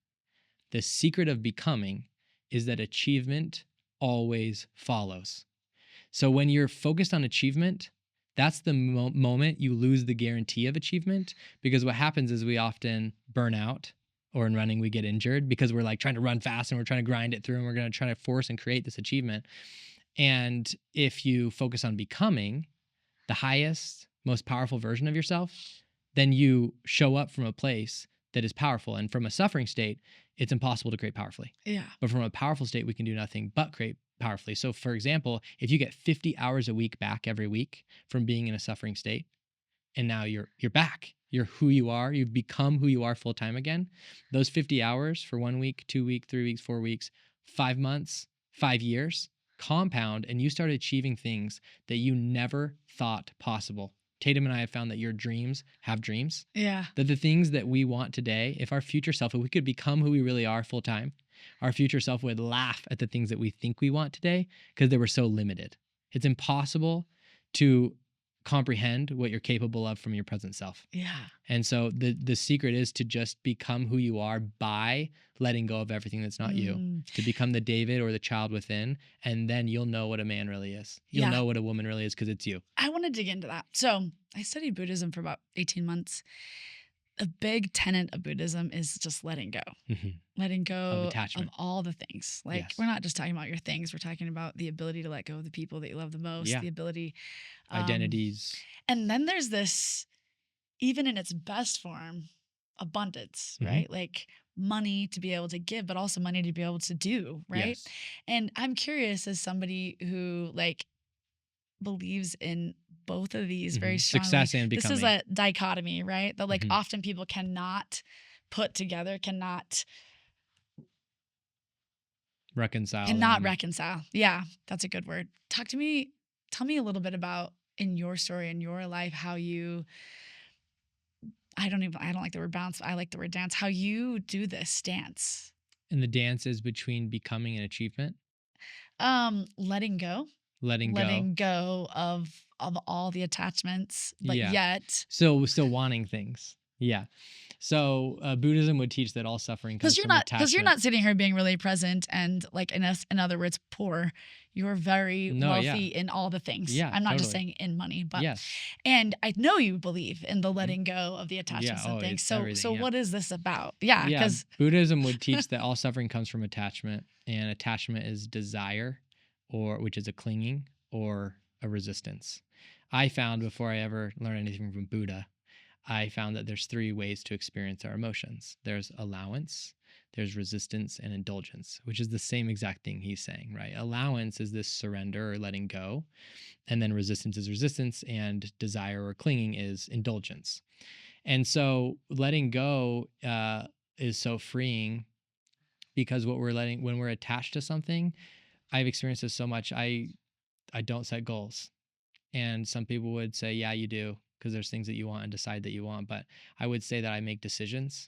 of becoming is that achievement always follows. So when you're focused on achievement, that's the moment you lose the guarantee of achievement, because what happens is we often burn out, or in running we get injured because we're like trying to run fast and we're trying to grind it through and we're going to try to force and create this achievement. And if you focus on becoming the highest, most powerful version of yourself, then you show up from a place that is powerful. And from a suffering state, it's impossible to create powerfully. Yeah. But from a powerful state, we can do nothing but create powerfully. So for example, if you get 50 hours a week back every week from being in a suffering state, and now you're back, you're who you are, you've become who you are full time again, those 50 hours for 1 week, 2 weeks, 3 weeks, 4 weeks, 5 months, 5 years, compound, and you start achieving things that you never thought possible. Tatum and I have found that your dreams have dreams. Yeah. That the things that we want today, if our future self, if we could become who we really are full time, our future self would laugh at the things that we think we want today because they were so limited. It's impossible to comprehend what you're capable of from your present self. Yeah. And so the secret is to just become who you are by letting go of everything that's not you, to become the David or the child within, and then you'll know what a man really is. You'll know what a woman really is because it's you. I want to dig into that. So I studied Buddhism for about 18 months. A big tenet of Buddhism is just letting go. Letting go of attachment. Of all the things. Like, we're not just talking about your things. We're talking about the ability to let go of the people that you love the most, the ability. Identities. And then there's this, even in its best form, abundance, right? Like money to be able to give, but also money to be able to do, right? Yes. And I'm curious, as somebody who like believes in both of these very strongly. Success and becoming. This is a dichotomy, right? That like often people cannot put together, cannot reconcile. Yeah, that's a good word. Tell me a little bit about in your story, in your life, how you, I don't like the word bounce, I like the word dance, how you do this dance. And the dance is between becoming and achievement? Letting go. Letting go of all the attachments, but yet still wanting things. Yeah. So Buddhism would teach that all suffering comes from attachment. Because you're not sitting here being really present and like in other words, poor. You're very wealthy in all the things. Yeah, I'm not just saying in money, but yes. And I know you believe in the letting go of the attachments and things. So what is this about? Yeah, because Buddhism would teach that all suffering comes from attachment, and attachment is desire, which is a clinging or a resistance. I found before I ever learned anything from Buddha, I found that there's 3 ways to experience our emotions. There's allowance, there's resistance, and indulgence, which is the same exact thing he's saying, right? Allowance is this surrender or letting go, and then resistance is resistance, and desire or clinging is indulgence. And so letting go is so freeing because when we're attached to something, I've experienced this so much. I don't set goals. And some people would say, yeah, you do, because there's things that you want and decide that you want. But I would say that I make decisions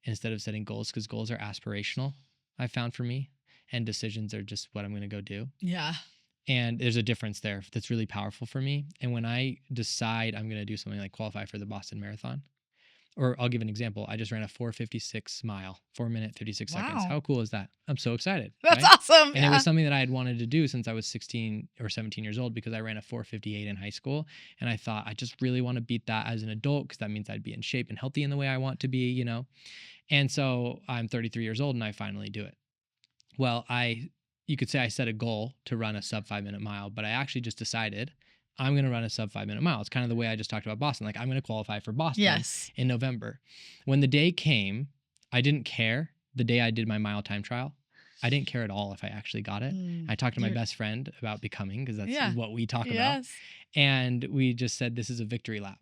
instead of setting goals, because goals are aspirational, I found for me, and decisions are just what I'm going to go do. Yeah. And there's a difference there that's really powerful for me. And when I decide I'm going to do something like qualify for the Boston Marathon, or I'll give an example. I just ran a 4:56 mile, 4 minutes, 56 seconds. How cool is that? I'm so excited. That's awesome. And it was something that I had wanted to do since I was 16 or 17 years old, because I ran a 4:58 in high school. And I thought, I just really want to beat that as an adult, because that means I'd be in shape and healthy in the way I want to be, you know? And so I'm 33 years old and I finally do it. Well, you could say I set a goal to run a sub 5-minute mile, but I actually just decided I'm going to run a sub 5-minute mile. It's kind of the way I just talked about Boston. Like, I'm going to qualify for Boston in November. When the day came, I didn't care. The day I did my mile time trial, I didn't care at all if I actually got it. I talked to my best friend about becoming, because that's what we talk about. And we just said, this is a victory lap.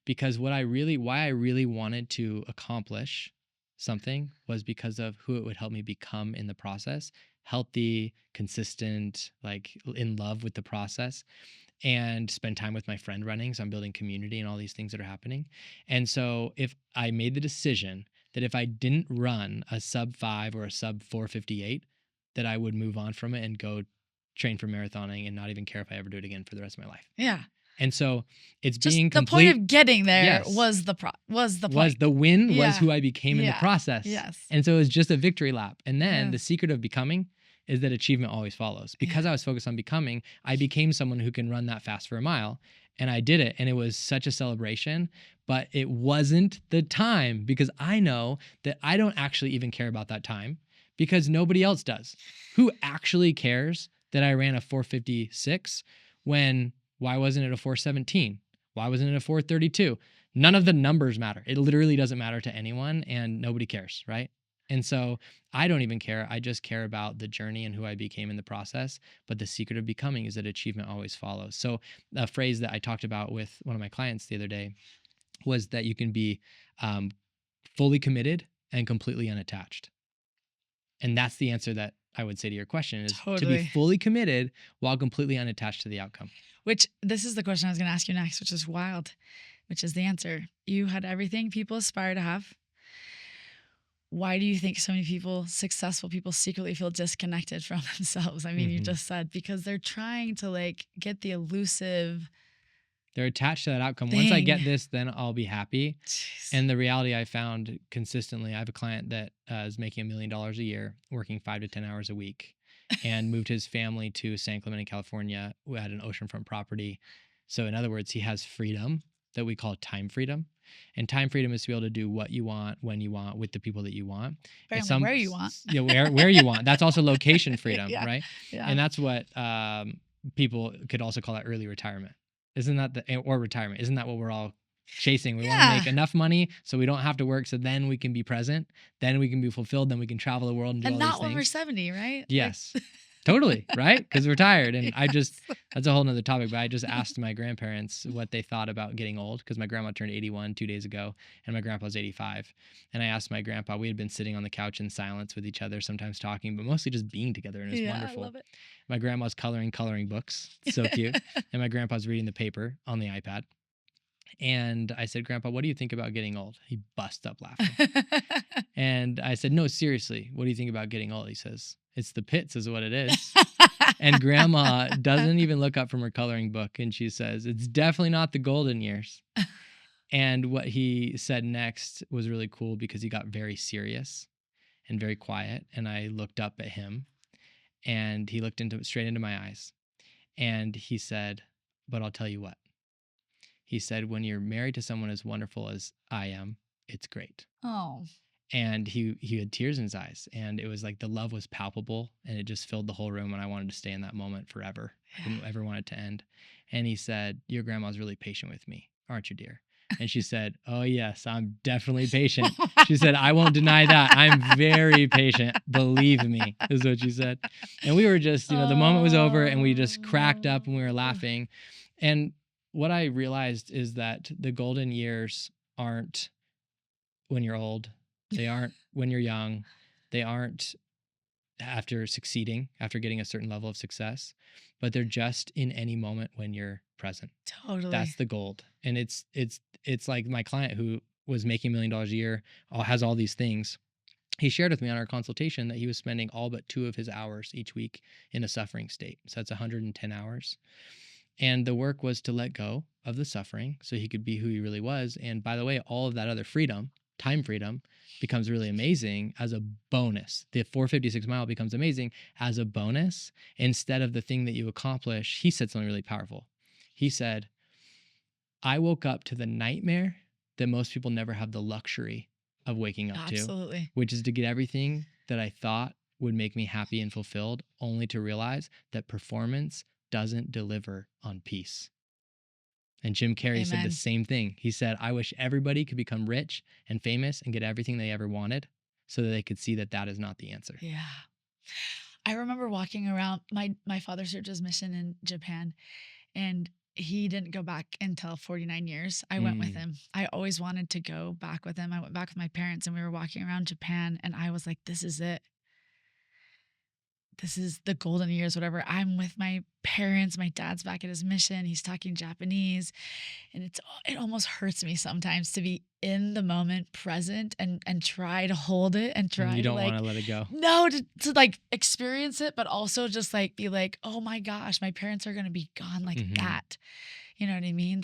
Because why I really wanted to accomplish something was because of who it would help me become in the process. Healthy, consistent, like in love with the process. And spend time with my friend running. So I'm building community and all these things that are happening. And so if I made the decision that if I didn't run a sub 5 or a sub 4:58, that I would move on from it and go train for marathoning and not even care if I ever do it again for the rest of my life. Yeah. And so it's just being complete. The point of getting there was the point. Was the win was who I became in the process. Yes. And so it was just a victory lap. And then the secret of becoming is that achievement always follows. Because I was focused on becoming, I became someone who can run that fast for a mile. And I did it, and it was such a celebration, but it wasn't the time, because I know that I don't actually even care about that time because nobody else does. Who actually cares that I ran a 4:56 when, why wasn't it a 4:17? Why wasn't it a 4:32? None of the numbers matter. It literally doesn't matter to anyone, and nobody cares, right? And so I don't even care. I just care about the journey and who I became in the process. But the secret of becoming is that achievement always follows. So a phrase that I talked about with one of my clients the other day was that you can be fully committed and completely unattached. And that's the answer that I would say to your question, is to be fully committed while completely unattached to the outcome. Which, this is the question I was going to ask you next, which is wild, which is the answer. You had everything people aspire to have. Why do you think so many people, successful people, secretly feel disconnected from themselves? I mean, you just said because they're trying to like get the elusive. They're attached to that outcome. Once I get this, then I'll be happy. Jeez. And the reality I found consistently, I have a client that is making $1 million a year, working 5 to 10 hours a week, and moved his family to San Clemente, California, who had an oceanfront property. So in other words, he has freedom that we call time freedom. And time freedom is to be able to do what you want, when you want, with the people that you want. Where you want. Yeah, where you want. That's also location freedom, yeah, right? Yeah. And that's what people could also call that early retirement. Isn't that or retirement? Isn't that what we're all chasing? We want to make enough money so we don't have to work, so then we can be present, then we can be fulfilled, then we can travel the world and do all these things. And not when we're 70, right? Yes. Totally, right? Because we're tired. And that's a whole nother topic, but I just asked my grandparents what they thought about getting old, because my grandma turned 81 2 days ago and my grandpa was 85. And I asked my grandpa, we had been sitting on the couch in silence with each other, sometimes talking, but mostly just being together, and it was wonderful. I love it. My grandma's coloring books. So cute. And my grandpa's reading the paper on the iPad. And I said, Grandpa, what do you think about getting old? He busts up laughing. And I said, no, seriously, what do you think about getting old? He says, it's the pits is what it is. And Grandma doesn't even look up from her coloring book. And she says, it's definitely not the golden years. And what he said next was really cool, because he got very serious and very quiet. And I looked up at him, and he looked straight into my eyes. And he said, but I'll tell you what. He said, when you're married to someone as wonderful as I am, it's great. Oh. And he had tears in his eyes, and it was like the love was palpable, and it just filled the whole room, and I wanted to stay in that moment forever. I didn't ever want it to end. And he said, your grandma's really patient with me, aren't you, dear? And she said, oh, yes, I'm definitely patient. She said, I won't deny that. I'm very patient. Believe me, is what she said. And we were just, the moment was over, and we just cracked up and we were laughing. And what I realized is that the golden years aren't when you're old. They aren't when you're young. They aren't after succeeding, after getting a certain level of success, but they're just in any moment when you're present. Totally. That's the gold. And it's like my client who was making $1 million a year, has all these things. He shared with me on our consultation that he was spending all but 2 of his hours each week in a suffering state. So that's 110 hours. And the work was to let go of the suffering so he could be who he really was. And by the way, all of that other freedom, time freedom, becomes really amazing as a bonus. The 4:56 mile becomes amazing as a bonus instead of the thing that you accomplish. He said something really powerful. He said, I woke up to the nightmare that most people never have the luxury of waking up to, which is to get everything that I thought would make me happy and fulfilled, only to realize that performance doesn't deliver on peace. And Jim Carrey said the same thing. He said, I wish everybody could become rich and famous and get everything they ever wanted so that they could see that that is not the answer. Yeah. I remember walking around, my father served his mission in Japan, and he didn't go back until 49 years. I went with him. I always wanted to go back with him. I went back with my parents, and we were walking around Japan, and I was like, this is it. This is the golden years, whatever. I'm with my parents. My dad's back at his mission. He's talking Japanese. And it almost hurts me sometimes to be in the moment, present, and try to hold it and try to, you don't want to let it go. No, to like experience it, but also just like be like, oh my gosh, my parents are going to be gone like that. You know what I mean?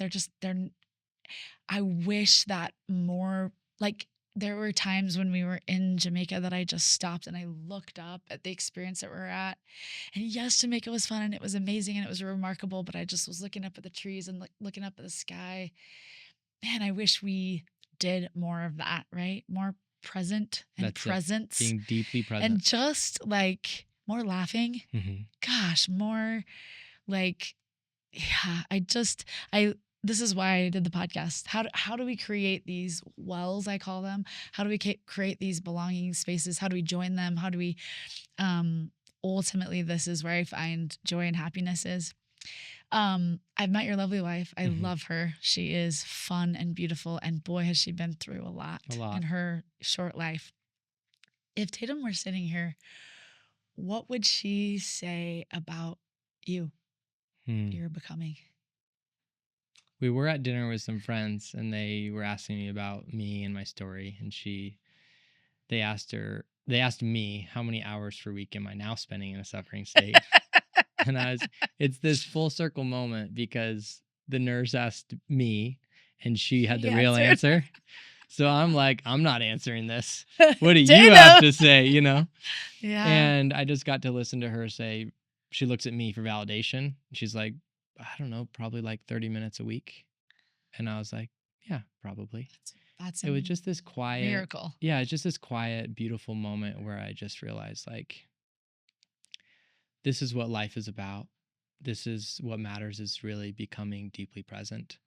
I wish that more, like, there were times when we were in Jamaica that I just stopped and I looked up at the experience that we're at. And yes, Jamaica was fun and it was amazing and it was remarkable, but I just was looking up at the trees and looking up at the sky. Man, I wish we did more of that, right? More present and That's it. presence Being deeply present. and just like more laughing. Mhm. Gosh, more like, yeah, this is why I did the podcast. How do we create these wells, I call them? How do we create these belonging spaces? How do we join them? How do we, ultimately, this is where I find joy and happiness is. I've met your lovely wife. I Mhm. love her. She is fun and beautiful. And boy, has she been through a lot A lot. in her short life. If Tatum were sitting here, what would she say about you, your becoming? We were at dinner with some friends and they were asking me about me and my story, and they asked me, how many hours per week am I now spending in a suffering state? And it's this full circle moment because the nurse asked me and she had the She real answered. answer. So I'm like, I'm not answering this. What do you have to say, Yeah. And I just got to listen to her say, she looks at me for validation. She's like, I don't know, probably like 30 minutes a week. And I was like, yeah, probably. That's It was just this quiet miracle. Yeah, it's just this quiet, beautiful moment where I just realized, like, this is what life is about. This is what matters, is really becoming deeply present.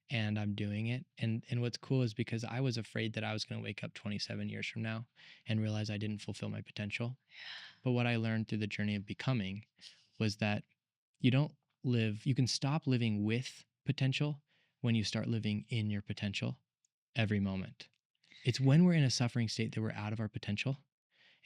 And I'm doing it. And what's cool is because I was afraid that I was going to wake up 27 years from now and realize I didn't fulfill my potential. But what I learned through the journey of becoming was that you can stop living with potential when you start living in your potential every moment. It's when we're in a suffering state that we're out of our potential.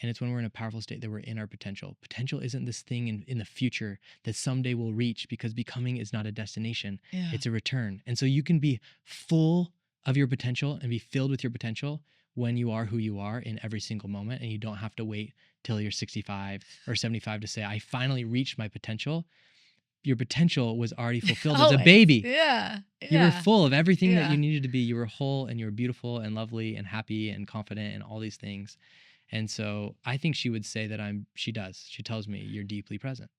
And it's when we're in a powerful state that we're in our potential. Potential isn't this thing in the future that someday we'll reach, because becoming is not a destination. Yeah. It's a return. And so you can be full of your potential and be filled with your potential when you are who you are in every single moment. And you don't have to wait till you're 65 or 75 to say, I finally reached my potential. Your potential was already fulfilled as a baby. Yeah. You were full of everything that Yeah. you needed to be. You were whole and you were beautiful and lovely and happy and confident and all these things. And so I think she would say that she does. She tells me, you're deeply present.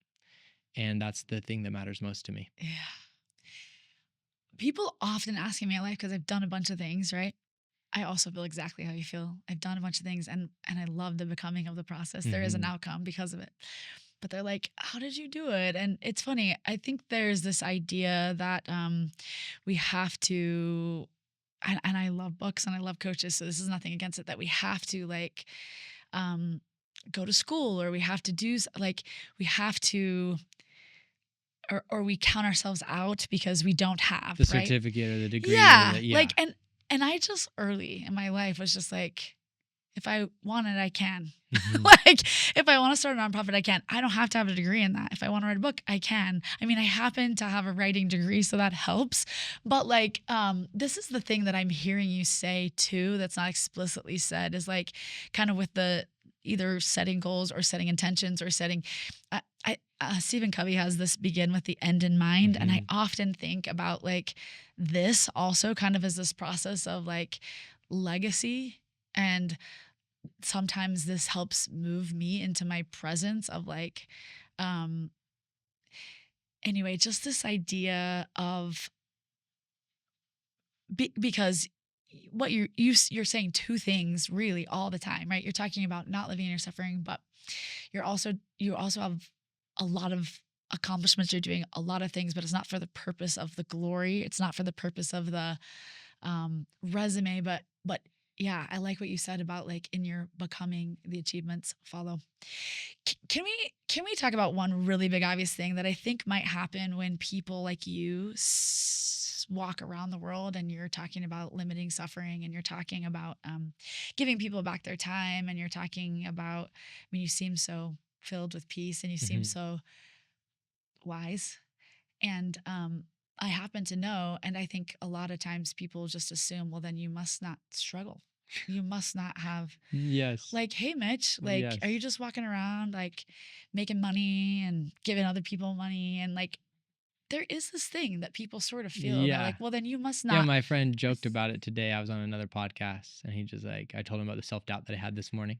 And that's the thing that matters most to me. Yeah. People often ask me in my life, because I've done a bunch of things, right? I also feel exactly how you feel. I've done a bunch of things and I love the becoming of the process. There is an outcome because of it. But they're like, how did you do it? And it's funny. I think there's this idea that we have to, and I love books and I love coaches, so this is nothing against it, that we have to like go to school, or we have to do like, we have to, or we count ourselves out because we don't have the right? certificate or the degree. Yeah. Or yeah. Like, and I just early in my life was just like, if I want it, I can. Like, if I want to start a nonprofit, I can. I don't have to have a degree in that. If I want to write a book, I can. I mean, I happen to have a writing degree, so that helps. But like, this is the thing that I'm hearing you say too, that's not explicitly said, is like kind of with the either setting goals or setting intentions or setting, Stephen Covey has this begin with the end in mind. And I often think about like this also kind of as this process of like legacy. And sometimes this helps move me into my presence of like, anyway, just this idea of because what you're saying two things really all the time, right? You're talking about not living in your suffering, but you also have a lot of accomplishments. You're doing a lot of things, but it's not for the purpose of the glory. It's not for the purpose of the resume, but yeah, I like what you said about like in your becoming, the achievements follow. Can we talk about one really big obvious thing that I think might happen when people like you walk around the world and you're talking about limiting suffering and you're talking about giving people back their time and you're talking about, I mean, you seem so filled with peace and you seem so wise. And I happen to know, and I think a lot of times people just assume, well, then you must not struggle. You must not have, yes. like, hey, Mitch, like, Yes. are you just walking around like making money and giving other people money? And like, there is this thing that people sort of feel. They're Yeah. like, well, then you must Yeah, not. my friend joked about it today. I was on another podcast and he just like, I told him about the self-doubt that I had this morning,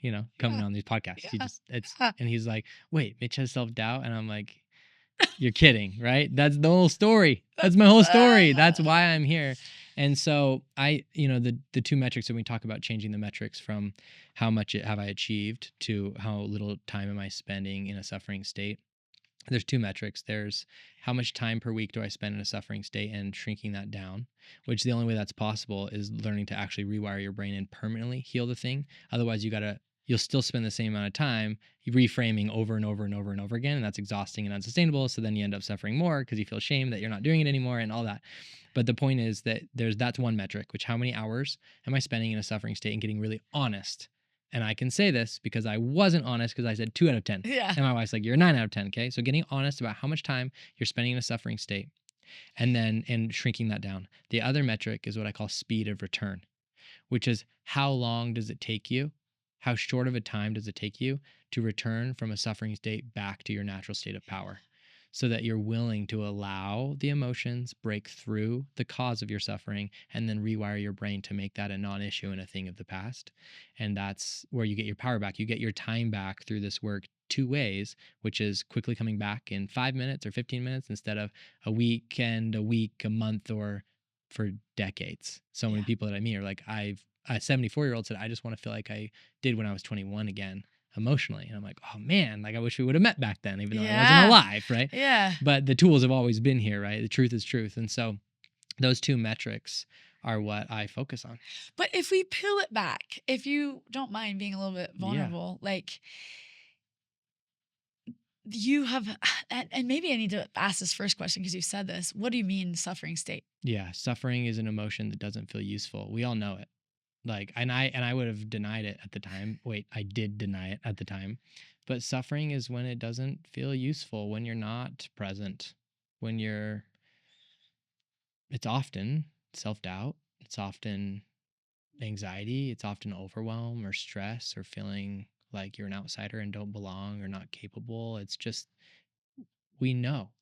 coming Yeah. on these podcasts. Yeah. And he's like, wait, Mitch has self-doubt? And I'm like, you're kidding, right? That's the whole story. That's my whole story. That's why I'm here. And so the two metrics that we talk about, changing the metrics from how much have I achieved to how little time am I spending in a suffering state. There's two metrics. There's how much time per week do I spend in a suffering state and shrinking that down, which the only way that's possible is learning to actually rewire your brain and permanently heal the thing. Otherwise, you'll still spend the same amount of time reframing over and over and over and over again. And that's exhausting and unsustainable. So then you end up suffering more because you feel shame that you're not doing it anymore and all that. But the point is that that's one metric, which how many hours am I spending in a suffering state and getting really honest. And I can say this because I wasn't honest because I said 2 out of 10. Yeah. And my wife's like, you're a 9 out of 10. Okay. So getting honest about how much time you're spending in a suffering state and shrinking that down. The other metric is what I call speed of return, which is how long does it take you? How short of a time does it take you to return from a suffering state back to your natural state of power? So that you're willing to allow the emotions break through the cause of your suffering and then rewire your brain to make that a non-issue and a thing of the past. And that's where you get your power back. You get your time back through this work two ways, which is quickly coming back in 5 minutes or 15 minutes instead of a weekend, a week, a month, or for decades. So many people that I meet are like, a 74-year-old said, I just want to feel like I did when I was 21 again. Emotionally. And I'm like, oh man, like I wish we would have met back then, even though I wasn't alive, right? Yeah. But the tools have always been here, right? The truth is truth. And so those two metrics are what I focus on. But if we peel it back, if you don't mind being a little bit vulnerable, like you have, and maybe I need to ask this first question because you said this. What do you mean suffering state? Yeah. Suffering is an emotion that doesn't feel useful. We all know it. Like, and I would have denied it at the time. Wait, I did deny it at the time. But suffering is when it doesn't feel useful, when you're not present, it's often self-doubt. It's often anxiety. It's often overwhelm or stress or feeling like you're an outsider and don't belong or not capable. It's just, we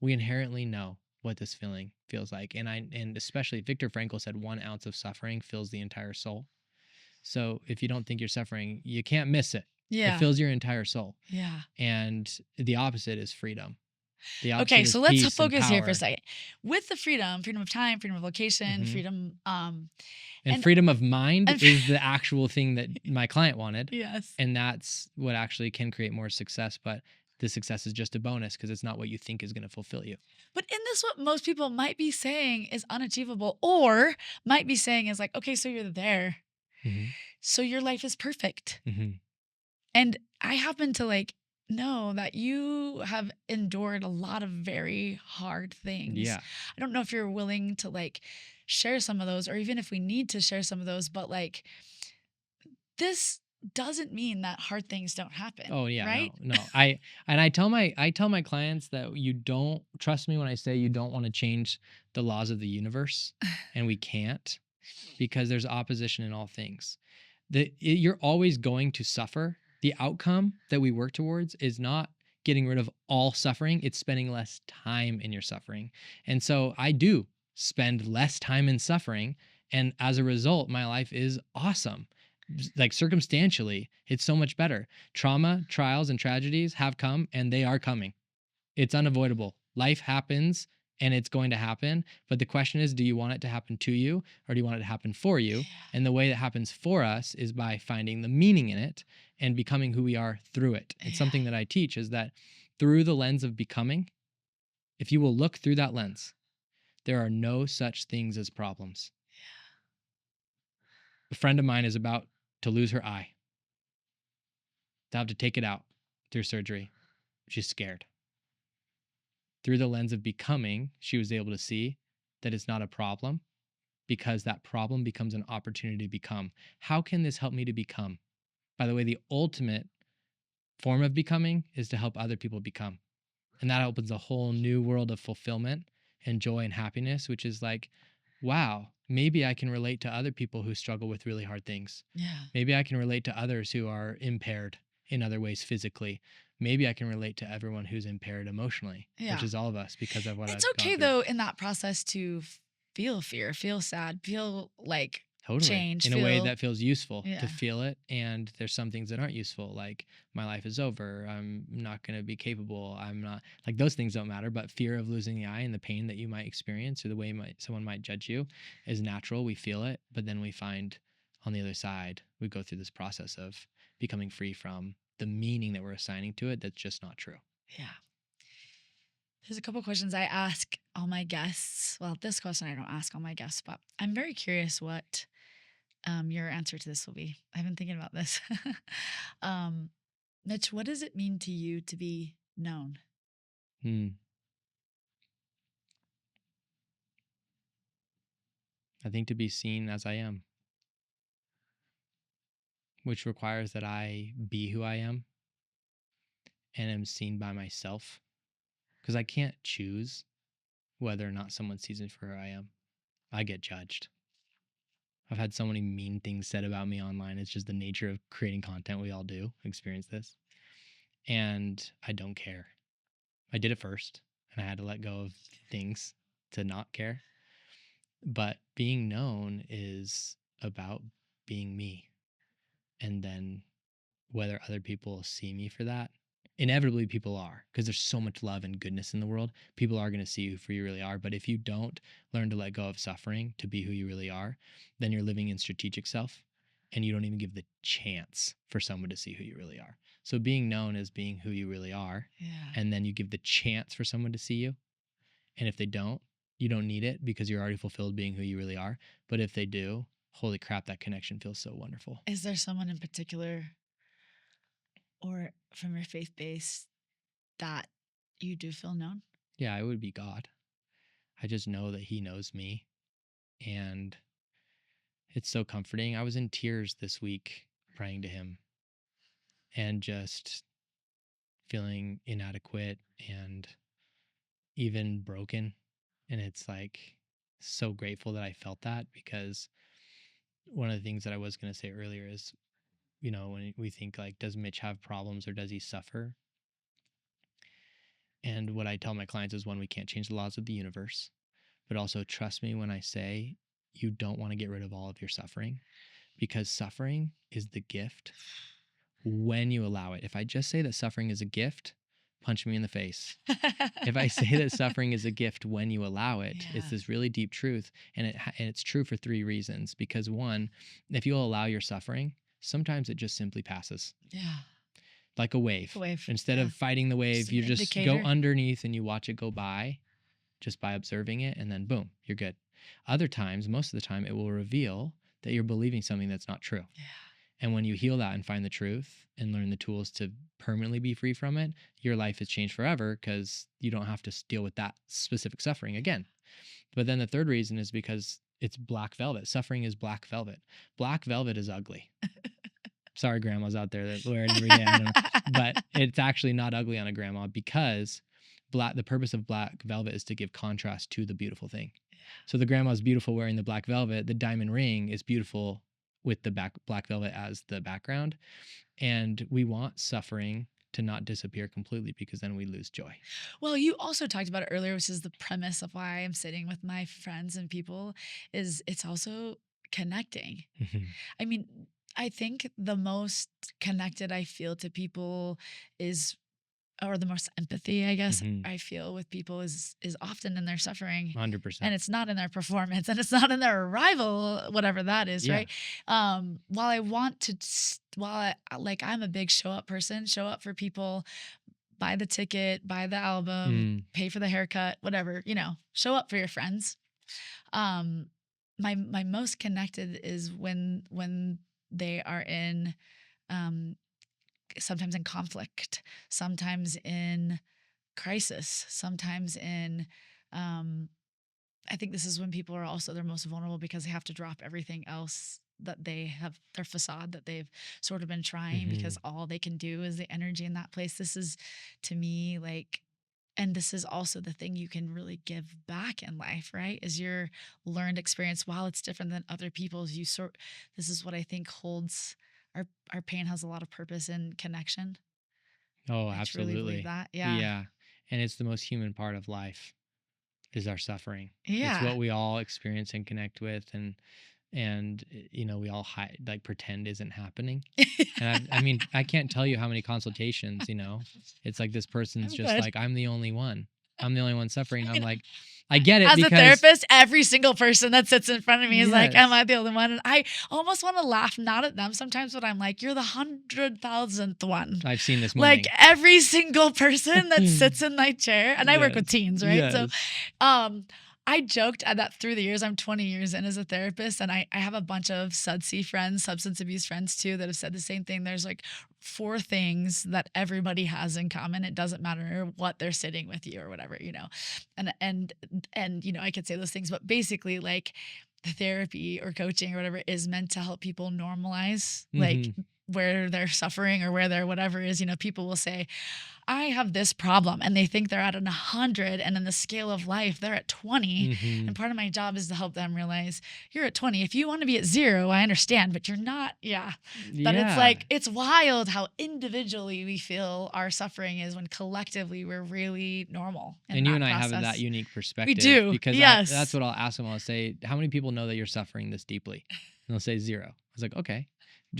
inherently know what this feeling feels like. And especially Viktor Frankl said 1 ounce of suffering fills the entire soul. So if you don't think you're suffering, you can't miss it. Yeah. It fills your entire soul. Yeah. And the opposite is freedom. Okay, so let's focus here for a second. With the freedom of time, freedom of location, freedom and freedom of mind is the actual thing that my client wanted. Yes. And that's what actually can create more success, but the success is just a bonus because it's not what you think is going to fulfill you. But in this, what most people might be saying is unachievable, or might be saying is like, okay, so you're there. So your life is perfect. And I happen to know that you have endured a lot of very hard things. Yeah. I don't know if you're willing to share some of those, or even if we need to share some of those, but this doesn't mean that hard things don't happen. Oh yeah, right? No. I tell my clients that you don't trust me when I say you don't want to change the laws of the universe, and we can't, because there's opposition in all things. You're always going to suffer. The outcome that we work towards is not getting rid of all suffering. It's spending less time in your suffering. And so I do spend less time in suffering. And as a result, my life is awesome. Like circumstantially, it's so much better. Trauma, trials, and tragedies have come, and they are coming. It's unavoidable. Life happens, and it's going to happen. But the question is, do you want it to happen to you, or do you want it to happen for you? Yeah. And the way that happens for us is by finding the meaning in it and becoming who we are through it. It's something that I teach, is that through the lens of becoming, if you will look through that lens, there are no such things as problems. Yeah. A friend of mine is about to lose her eye, to have to take it out through surgery. She's scared. Through the lens of becoming, she was able to see that it's not a problem, because that problem becomes an opportunity to become. How can this help me to become? By the way, the ultimate form of becoming is to help other people become. And that opens a whole new world of fulfillment and joy and happiness, which is like, wow, maybe I can relate to other people who struggle with really hard things. Yeah. Maybe I can relate to others who are impaired in other ways physically. maybe I can relate to everyone who's impaired emotionally, which Yeah. is all of us because of what It's I've okay gone through. though in that process to feel fear, feel sad, feel like Totally. change, In a way feel that feels useful to yeah. feel it. And there's some things that aren't useful, like my life is over. I'm not going to be capable. I'm not like those things don't matter. But fear of losing the eye and the pain that you might experience or the way someone might judge you is natural. We feel it. But then we find on the other side, we go through this process of becoming free from the meaning that we're assigning to it that's just not true. Yeah. There's a couple questions I ask all my guests. Well, this question I don't ask all my guests, but I'm very curious what your answer to this will be. I've been thinking about this. um, Mitch, what does it mean to you to be known? Hmm. I think to be seen as I am, which requires that I be who I am and am seen by myself because I can't choose whether or not someone sees me for who I am. I get judged. I've had so many mean things said about me online. It's just the nature of creating content. We all do experience this. And I don't care. I did it first and I had to let go of things to not care. But being known is about being me. And then whether other people see me for that, inevitably people are, because there's so much love and goodness in the world. People are going to see you for you really are. But if you don't learn to let go of suffering to be who you really are, then you're living in strategic self and you don't even give the chance for someone to see who you really are. So being known as being who you really are, Yeah. and then you give the chance for someone to see you. And if they don't, you don't need it because you're already fulfilled being who you really are. But if they do, holy crap, that connection feels so wonderful. Is there someone in particular or from your faith base that you do feel known? Yeah, it would be God. I just know that He knows me. And it's so comforting. I was in tears this week praying to Him and just feeling inadequate and even broken. And it's like so grateful that I felt that because one of the things that I was going to say earlier is, when we think like, does Mitch have problems or does he suffer? And what I tell my clients is one, we can't change the laws of the universe, but also trust me when I say you don't want to get rid of all of your suffering because suffering is the gift when you allow it. If I just say that suffering is a gift, punch me in the face. If I say that suffering is a gift when you allow it, it's this really deep truth. And it's true for three reasons. Because one, if you'll allow your suffering, sometimes it just simply passes. Yeah. Like a wave. Instead of fighting the wave, you just go underneath and you watch it go by just by observing it. And then boom, you're good. Other times, most of the time, it will reveal that you're believing something that's not true. Yeah. And when you heal that and find the truth and learn the tools to permanently be free from it, your life has changed forever because you don't have to deal with that specific suffering again. But then the third reason is because it's black velvet. Suffering is black velvet. Black velvet is ugly. Sorry, grandmas out there that wear it every day. I don't know. But it's actually not ugly on a grandma because the purpose of black velvet is to give contrast to the beautiful thing. So the grandma's beautiful wearing the black velvet. The diamond ring is beautiful with the black velvet as the background. And we want suffering to not disappear completely because then we lose joy. Well, you also talked about it earlier, which is the premise of why I'm sitting with my friends and people, is it's also connecting. I mean, I think the most connected I feel to people is, or the most empathy, I guess, I feel with people is often in their suffering. 100%. And it's not in their performance and it's not in their arrival, whatever that is, right? While I want to, I'm a big show up person, show up for people, buy the ticket, buy the album, pay for the haircut, whatever, show up for your friends. My most connected is when they are in, sometimes in conflict, sometimes in crisis, sometimes in, I think this is when people are also their most vulnerable because they have to drop everything else that they have, their facade that they've sort of been trying because all they can do is the energy in that place. This is, to me, like, and this is also the thing you can really give back in life, right? Is your learned experience. While it's different than other people's, this is what I think holds our pain has a lot of purpose and connection. Oh, I truly believe absolutely. that. Yeah. Yeah. And it's the most human part of life is our suffering. It's Yeah. what we all experience and connect with, and we all hide, like, pretend isn't happening. And I mean, I can't tell you how many consultations, it's like this person's I'm just good. like, I'm the only one. I'm the only one suffering. I I'm know. like, I get it As a because therapist, every single person that sits in front of me is like, "Am yes, I the only one?" And I almost want to laugh, not at them sometimes, but I'm like, "You're the 100,000th one." I've seen this Like morning. every single person that sits in my chair, and I work with Yes. teens, right? So, Yes. um, I joked at that through the years. I'm 20 years in as a therapist, and I have a bunch of SUDC friends, substance abuse friends too, that have said the same thing. There's like 4 things that everybody has in common. It doesn't matter what they're sitting with you or whatever, and I could say those things, but basically, like, the therapy or coaching or whatever is meant to help people normalize, like, Hmm. where they're suffering or where their whatever is. People will say, I have this problem, and they think they're at 100, and in the scale of life they're at 20. Hmm. And part of my job is to help them realize, you're at 20. If you want to be at 0, I understand, but you're not. Yeah. That it's Yeah. like, it's wild how individually we feel our suffering is when collectively we're really normal in And you that and I have that process. unique We perspective do. because that's Yes. what I'll ask them. I'll say, how many people know that you're suffering this deeply? And they'll say 0. I was like, okay.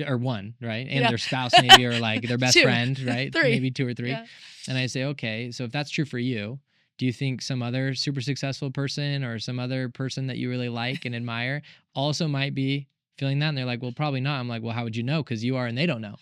Or 1, right? And Yeah. their spouse maybe, or like their best 2, friend, right? 3. Maybe 2 or 3. Yeah. And I say, okay, so if that's true for you, do you think some other super successful person or some other person that you really like and admire also might be feeling that? And they're like, well, probably not. I'm like, well, how would you know? Because you are and they don't know.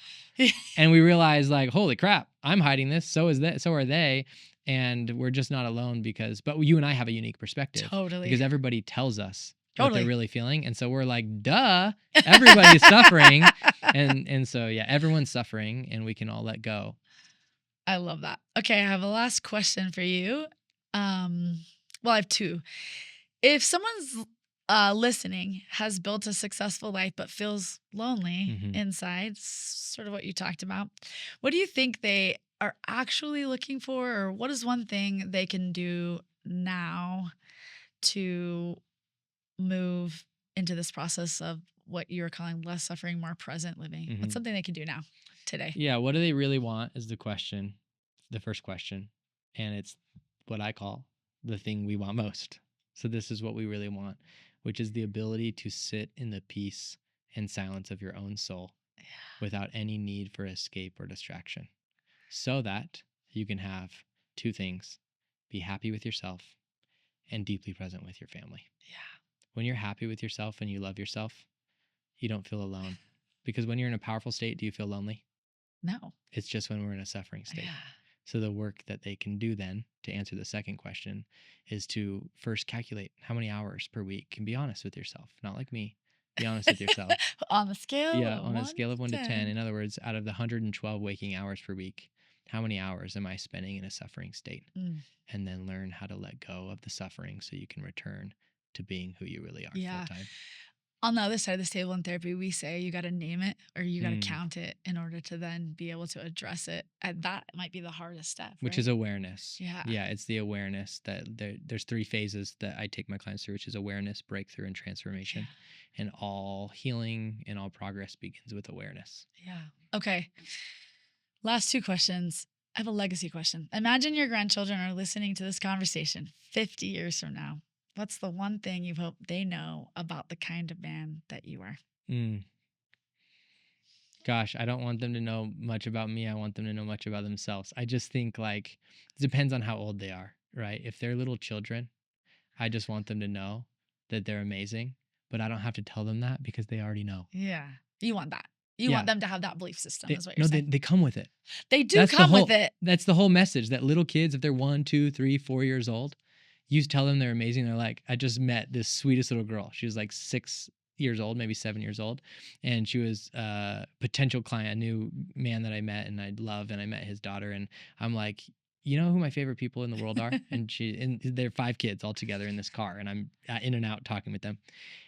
And we realize, like, holy crap, I'm hiding this. So is that. So are they. And we're just not alone but you and I have a unique perspective Totally. because everybody tells us what they're Totally. really feeling. And so we're like, duh, everybody's suffering. And so, yeah, everyone's suffering and we can all let go. I love that. Okay, I have a last question for you. Well, I have 2. If someone's listening has built a successful life but feels lonely Hmm. inside, sort of what you talked about, what do you think they are actually looking for, or what is one thing they can do now to move into this process of what you're calling less suffering, more present living? What's Hmm. something they can do now, today? Yeah. What do they really want is the first question. And it's what I call the thing we want most. So this is what we really want, which is the ability to sit in the peace and silence of your own soul without any need for escape or distraction, so that you can have 2 things: be happy with yourself and deeply present with your family. Yeah. When you're happy with yourself and you love yourself, you don't feel alone. Because when you're in a powerful state, do you feel lonely? No. It's just when we're in a suffering state. Yeah. So the work that they can do then to answer the second question is to first calculate how many hours per week, and be honest with yourself, not like me. Be honest with yourself. On the scale Yeah, of on a 1 scale of 1 to to 10, 10. in other words, out of the 112 waking hours per week, how many hours am I spending in a suffering state? Mm. And then learn how to let go of the suffering so you can return to being who you really are Yeah. full time. On the other side of this table in therapy, we say you got to name it or you got to Mm. count it in order to then be able to address it. And that might be the hardest step, Which right? is awareness. Yeah. Yeah, it's the awareness that there's 3 phases that I take my clients through, which is awareness, breakthrough, and transformation. And all healing and all progress begins with awareness. Yeah. Okay. Last 2 questions. I have a legacy question. Imagine your grandchildren are listening to this conversation 50 years from now. What's the one thing you hope they know about the kind of man that you are? Mm. Gosh, I don't want them to know much about me. I want them to know much about themselves. I just think, like, it depends on how old they are, right? If they're little children, I just want them to know that they're amazing, but I don't have to tell them that because they already know. Yeah. You want that. You want Yeah. them to have that belief system, is what you're No, saying. they come with it. They do That's the come with whole it. that's the whole message, that little kids, if they're 1, 2, 3, 4 years old, you tell them they're amazing. They're like, I just met this sweetest little girl. She was like 6 years old, maybe 7 years old. And she was a potential client, a new man that I met and I love. And I met his daughter. And I'm like, you know who my favorite people in the world are? And they're 5 kids all together in this car. And I'm in and out talking with them.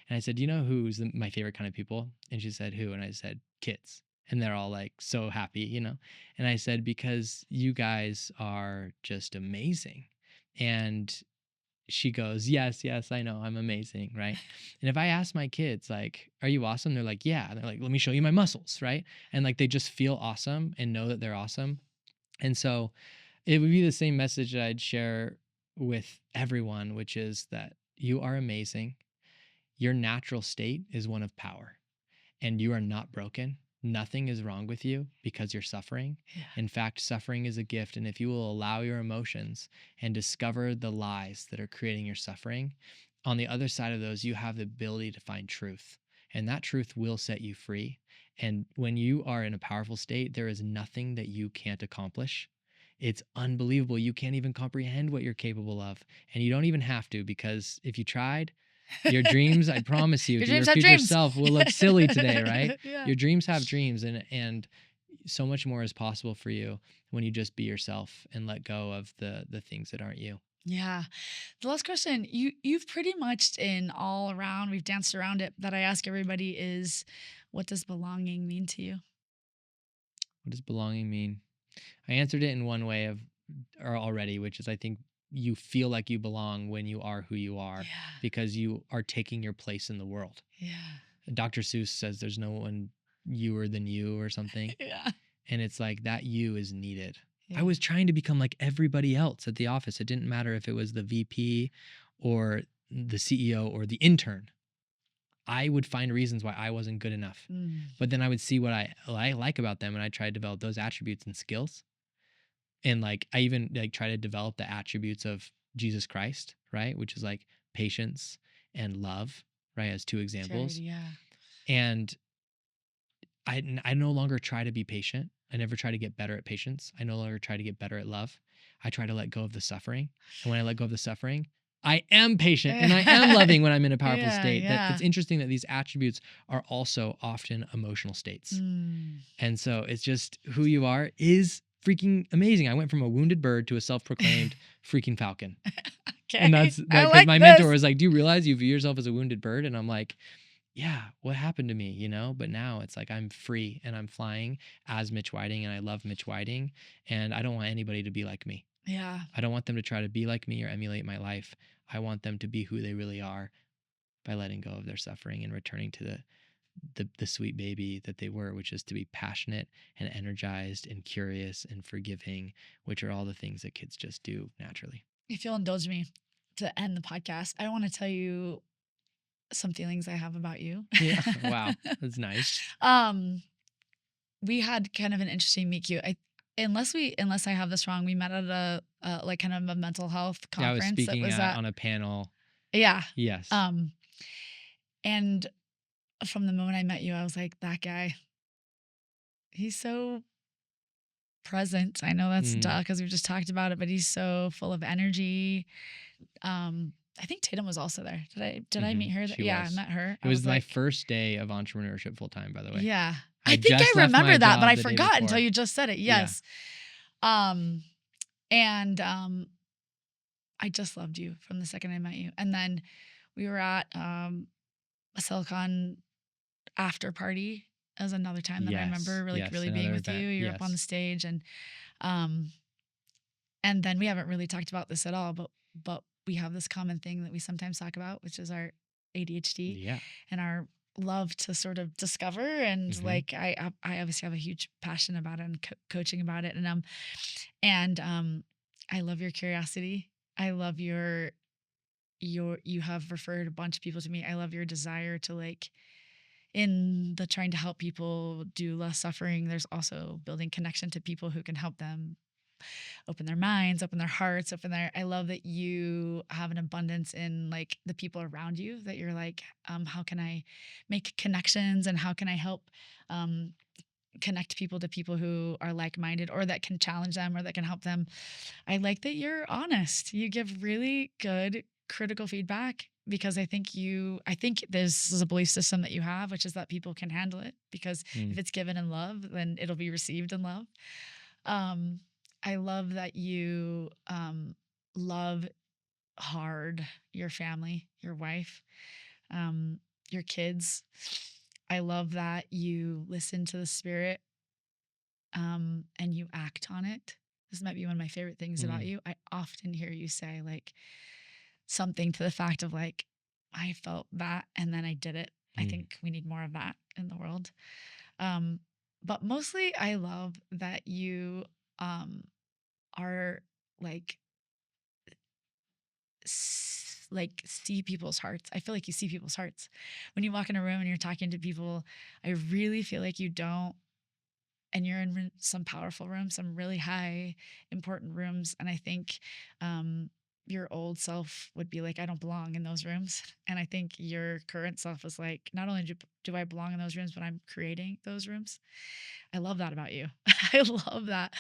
And I said, you know who's my favorite kind of people? And she said, who? And I said, kids. And they're all like so happy. And I said, because you guys are just amazing. And she goes, yes, I know, I'm amazing, right? And if I ask my kids, like, are you awesome? They're like, yeah. And they're like, let me show you my muscles, right? And like, they just feel awesome and know that they're awesome. And so it would be the same message that I'd share with everyone, which is that you are amazing. Your natural state is one of power, and you are not broken. Nothing is wrong with you because you're suffering. Yeah. In fact, suffering is a gift. And if you will allow your emotions and discover the lies that are creating your suffering, on the other side of those, you have the ability to find truth. And that truth will set you free. And when you are in a powerful state, there is nothing that you can't accomplish. It's unbelievable. You can't even comprehend what you're capable of. And you don't even have to, because if you tried, your dreams, I promise you, Your to your dreams have future dreams. self will look silly today, right? Yeah. Your dreams have dreams, and so much more is possible for you when you just be yourself and let go of the things that aren't you. Yeah. The last question, you've pretty much in all around, we've danced around it, that I ask everybody is, what does belonging mean to you? What does belonging mean? I answered it in one way of or already, which is I think you feel like you belong when you are who you are Yeah. because you are taking your place in the world. Yeah. Dr. Seuss says there's no one youer than you or something. Yeah. And it's like that you is needed. I Yeah. was trying to become like everybody else at the office. It didn't matter if it was the VP or the CEO or the intern. I would find reasons why I wasn't good enough. Mm. But then I would see what I like about them, and I try to develop those attributes and skills. And like I even like try to develop the attributes of Jesus Christ, right? Which is like patience and love, right? As two examples. Charity, yeah. And I no longer try to be patient. I never try to get better at patience. I no longer try to get better at love. I try to let go of the suffering. And when I let go of the suffering, I am patient and I am loving when I'm in a powerful Yeah, state. That yeah. it's interesting that these attributes are also often emotional states. Mm. And so it's just who you are is freaking amazing. I went from a wounded bird to a self-proclaimed freaking falcon. Okay. And that's I like, 'cause like my this. mentor was like, "Do you realize you view yourself as a wounded bird?" And I'm like, yeah, what happened to me, But now it's like I'm free and I'm flying as Mitch Whiting, and I love Mitch Whiting, and I don't want anybody to be like me. Yeah. I don't want them to try to be like me or emulate my life. I want them to be who they really are by letting go of their suffering and returning to the sweet baby that they were, which is to be passionate and energized and curious and forgiving, which are all the things that kids just do naturally. If you'll indulge me to end the podcast, I want to tell you some feelings I have about you. Yeah. Wow. That's nice. We had kind of an interesting meet cute. Unless I have this wrong, we met at a like kind of a mental health Yeah, I was conference that speaking was on a panel. yeah. Yes. And from the moment I met you, I was like, that guy, he's so present. I know that's duh because we've just talked about it, but he's so full of energy. I think Tatum was also there. Did I meet her? She Yeah, was. I met her. It was my first day of entrepreneurship full time, by the way. Yeah. I think just I left my remember that, but job I the day forgot until before. you just said it. Yes. I just loved you from the second I met you. And then we were at a Silicon after party. That was another time that I remember really being another with you. event. You were up on the stage, and then we haven't really talked about this at all, but we have this common thing that we sometimes talk about, which is our ADHD Yeah. and our love to sort of discover. And like I obviously have a huge passion about it and coaching about it, and I love your curiosity. I love you have referred a bunch of people to me. I love your desire to like in the trying to help people do less suffering. There's also building connection to people who can help them open their minds, open their hearts, I love that you have an abundance in like the people around you, that you're like, how can I make connections and how can I help connect people to people who are like-minded or that can challenge them or that can help them. I like that you're honest. You give really good critical feedback because I think this is a belief system that you have, which is that people can handle it because if it's given in love, then it'll be received in love. I love that you love hard your family, your wife, your kids. I love that you listen to the spirit and you act on it. This might be one of my favorite things about you. I often hear you say like something to the fact of like, I felt that and then I did it. I think we need more of that in the world. But mostly I love that you um are like like see people's hearts. I feel like you see people's hearts when you walk in a room and you're talking to people. I really feel like you don't, and you're in some powerful rooms, some really high important rooms, and I think your old self would be like, I don't belong in those rooms, and I think your current self is like, not only do I belong in those rooms, but I'm creating those rooms. I love that about you. I love that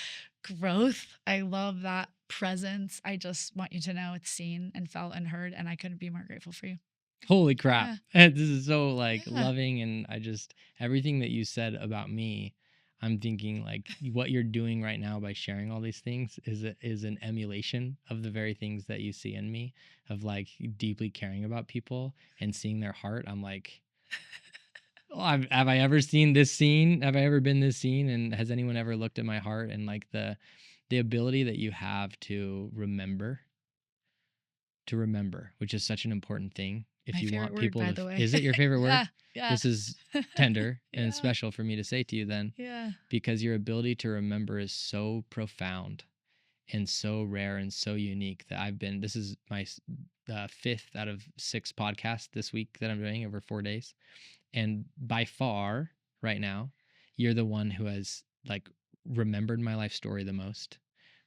growth. I love that presence. I just want you to know it's seen and felt and heard, and I couldn't be more grateful for you. Holy crap. Yeah. This is so like Yeah. loving, and I just everything that you said about me, I'm thinking like what you're doing right now by sharing all these things is an emulation of the very things that you see in me, of like deeply caring about people and seeing their heart. I'm like, oh, have I ever seen this scene? Have I ever been this scene? And has anyone ever looked at my heart? And like the ability that you have to remember, which is such an important thing. If My you favorite want word, people by to, the way. is it your favorite word? Yeah. Yeah. This is tender and Yeah. special for me to say to you then, Yeah. because your ability to remember is so profound and so rare and so unique that this is my 5th out of 6 podcasts this week that I'm doing over 4 days. And by far right now, you're the one who has like remembered my life story the most,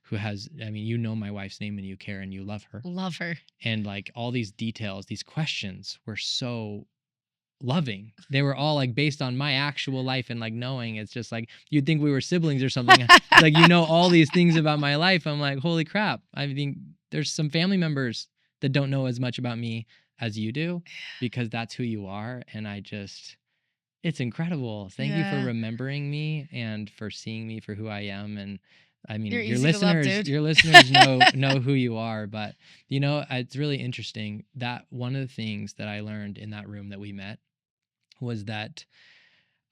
who has, I mean, you know my wife's name and you care and you love her. Love her. And like all these details, these questions were so loving. They were all like based on my actual life, and like knowing it's just like you'd think we were siblings or something. It's like, you know, all these things about my life. I'm like, holy crap. I think there's some family members that don't know as much about me as you do, because that's who you are. And it's incredible. Thank you for Yeah. remembering me and for seeing me for who I am. And I mean, You're easy to love, dude. your listeners know who you are. But you know, it's really interesting that one of the things that I learned in that room that we met was that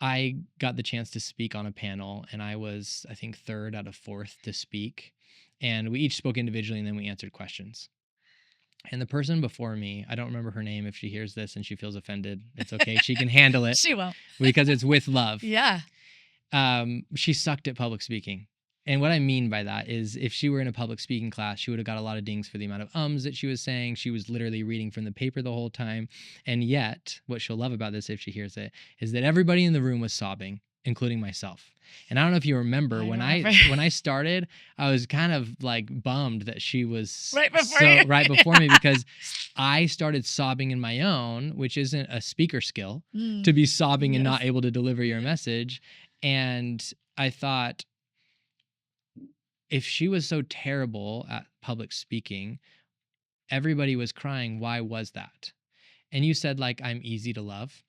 I got the chance to speak on a panel, and I was, I think, 3rd out of 4th to speak. And we each spoke individually, and then we answered questions. And the person before me, I don't remember her name. If she hears this and she feels offended, it's okay. She can handle it. She won't. Because it's with love. Yeah. She sucked at public speaking. And what I mean by that is, if she were in a public speaking class, she would have got a lot of dings for the amount of ums that she was saying. She was literally reading from the paper the whole time. And yet, what she'll love about this, if she hears it, is that everybody in the room was sobbing, including myself. And I don't know if you remember, when I started, I was kind of like bummed that she was right before me, because I started sobbing in my own, which isn't a speaker skill, to be sobbing and not able to deliver your message. And I thought, if she was so terrible at public speaking, everybody was crying, why was that? And you said, like, I'm easy to love.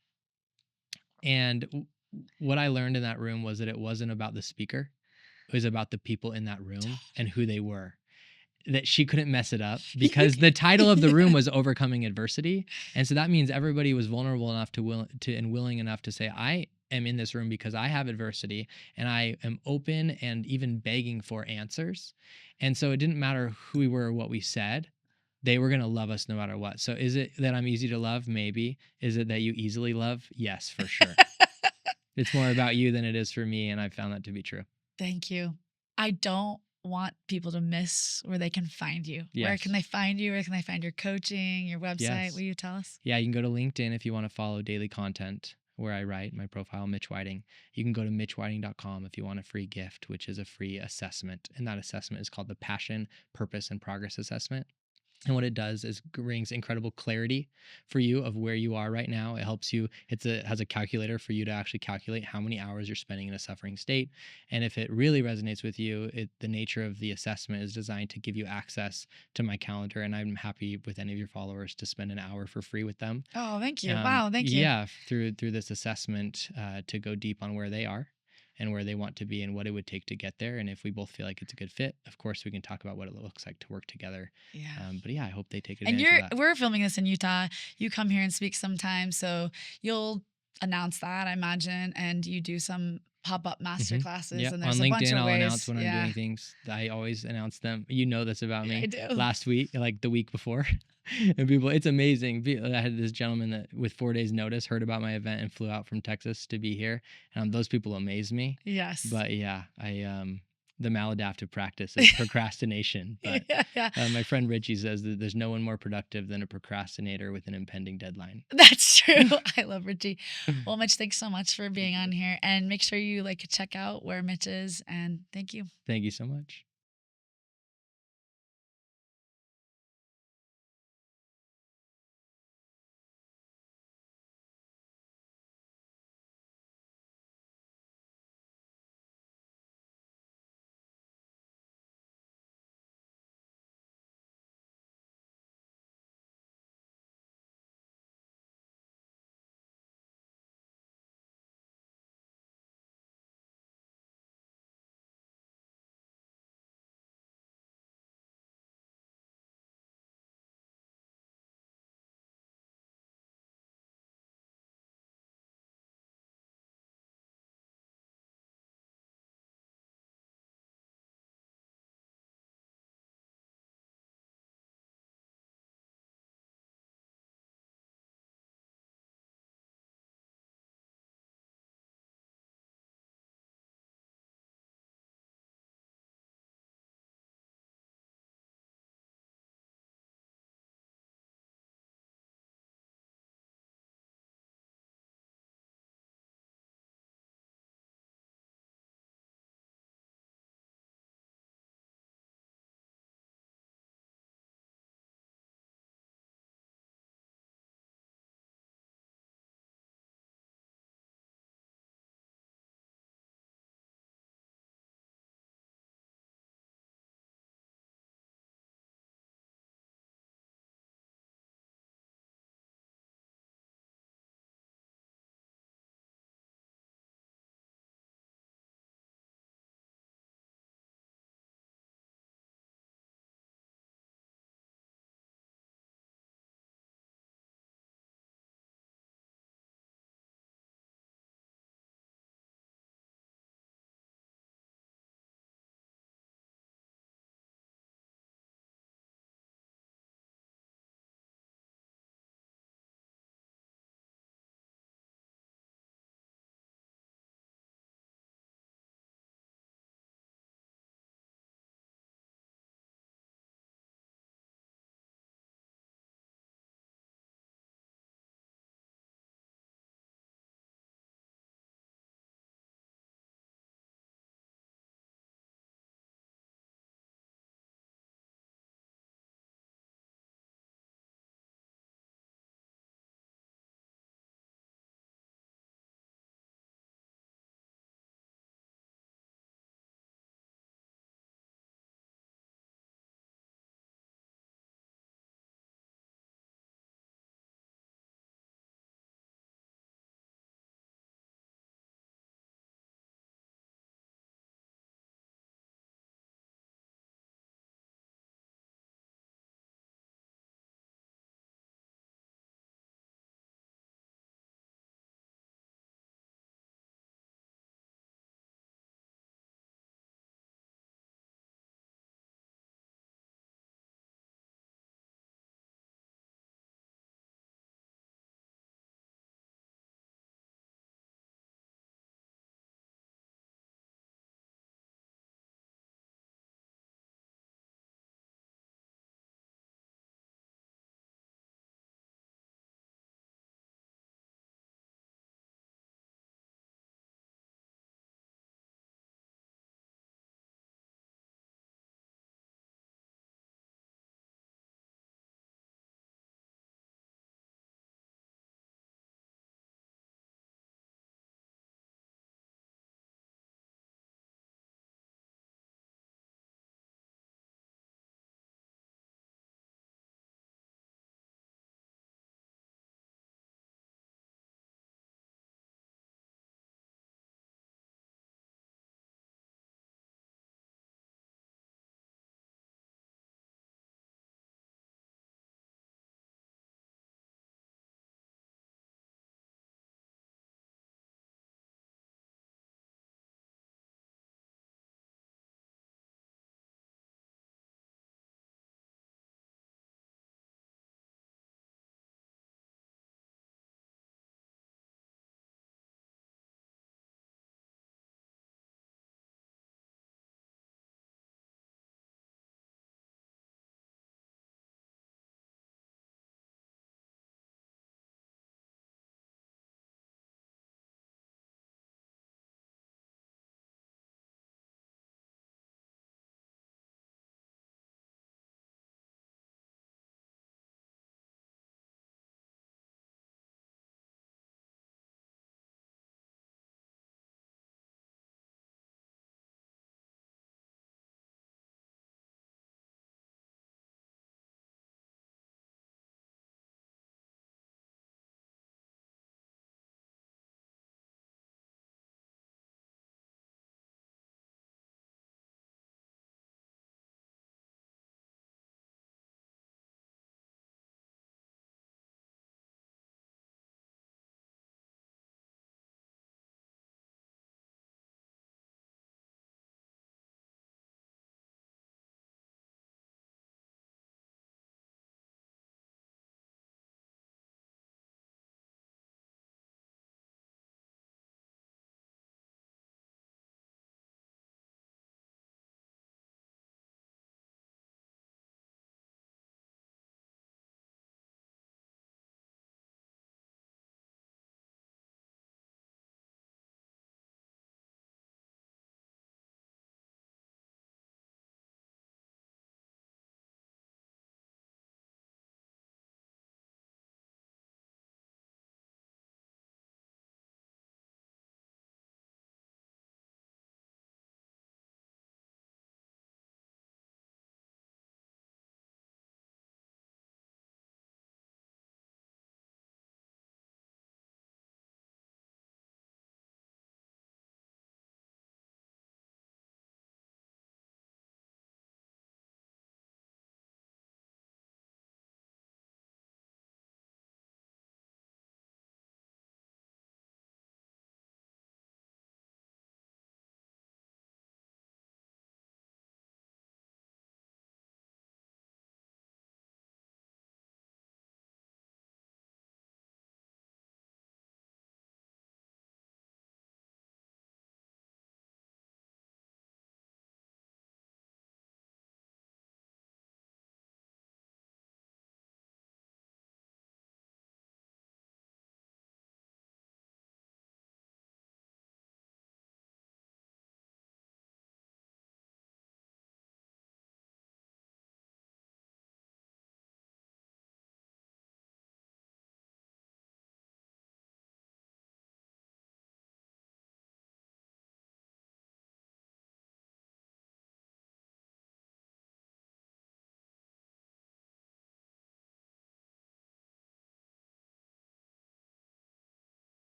And what I learned in that room was that it wasn't about the speaker. It was about the people in that room and who they were. That she couldn't mess it up, because the title of the room was Overcoming Adversity. And so that means everybody was vulnerable enough and willing enough to say, I am in this room because I have adversity, and I am open and even begging for answers. And so it didn't matter who we were or what we said. They were going to love us no matter what. So is it that I'm easy to love? Maybe. Is it that you easily love? Yes, for sure. It's more about you than it is for me. And I found that to be true. Thank you. I don't want people to miss where they can find you. Yes. Where can they find you? Where can they find your coaching, your website? Yes. Will you tell us? Yeah, you can go to LinkedIn if you want to follow daily content where I write my profile, Mitch Whiting. You can go to mitchwhiting.com if you want a free gift, which is a free assessment. And that assessment is called the Passion, Purpose, and Progress Assessment. And what it does is brings incredible clarity for you of where you are right now. It helps you, has a calculator for you to actually calculate how many hours you're spending in a suffering state. And if it really resonates with you, the nature of the assessment is designed to give you access to my calendar. And I'm happy with any of your followers to spend an hour for free with them. Oh, thank you. Wow, thank you. Yeah, through this assessment to go deep on where they are and where they want to be and what it would take to get there. And if we both feel like it's a good fit, of course, we can talk about what it looks like to work together. Yeah. But yeah, I hope they take advantage of that. We're filming this in Utah. You come here and speak sometimes, so you'll announce that, I imagine, and you do some pop-up master classes. Yep. And there's on a LinkedIn, bunch of I'll ways. announce when I'm doing things. I always announce them. You know this about me. I do. Last week, like the week before. And people, it's amazing. I had this gentleman that with 4 days notice heard about my event and flew out from Texas to be here. Those people amaze me. Yes. But yeah, the maladaptive practice of procrastination. But Yeah. my friend Richie says that there's no one more productive than a procrastinator with an impending deadline. That's true. I love Richie. Well, Mitch, thanks so much for being on here, and make sure you check out where Mitch is, and thank you. Thank you so much.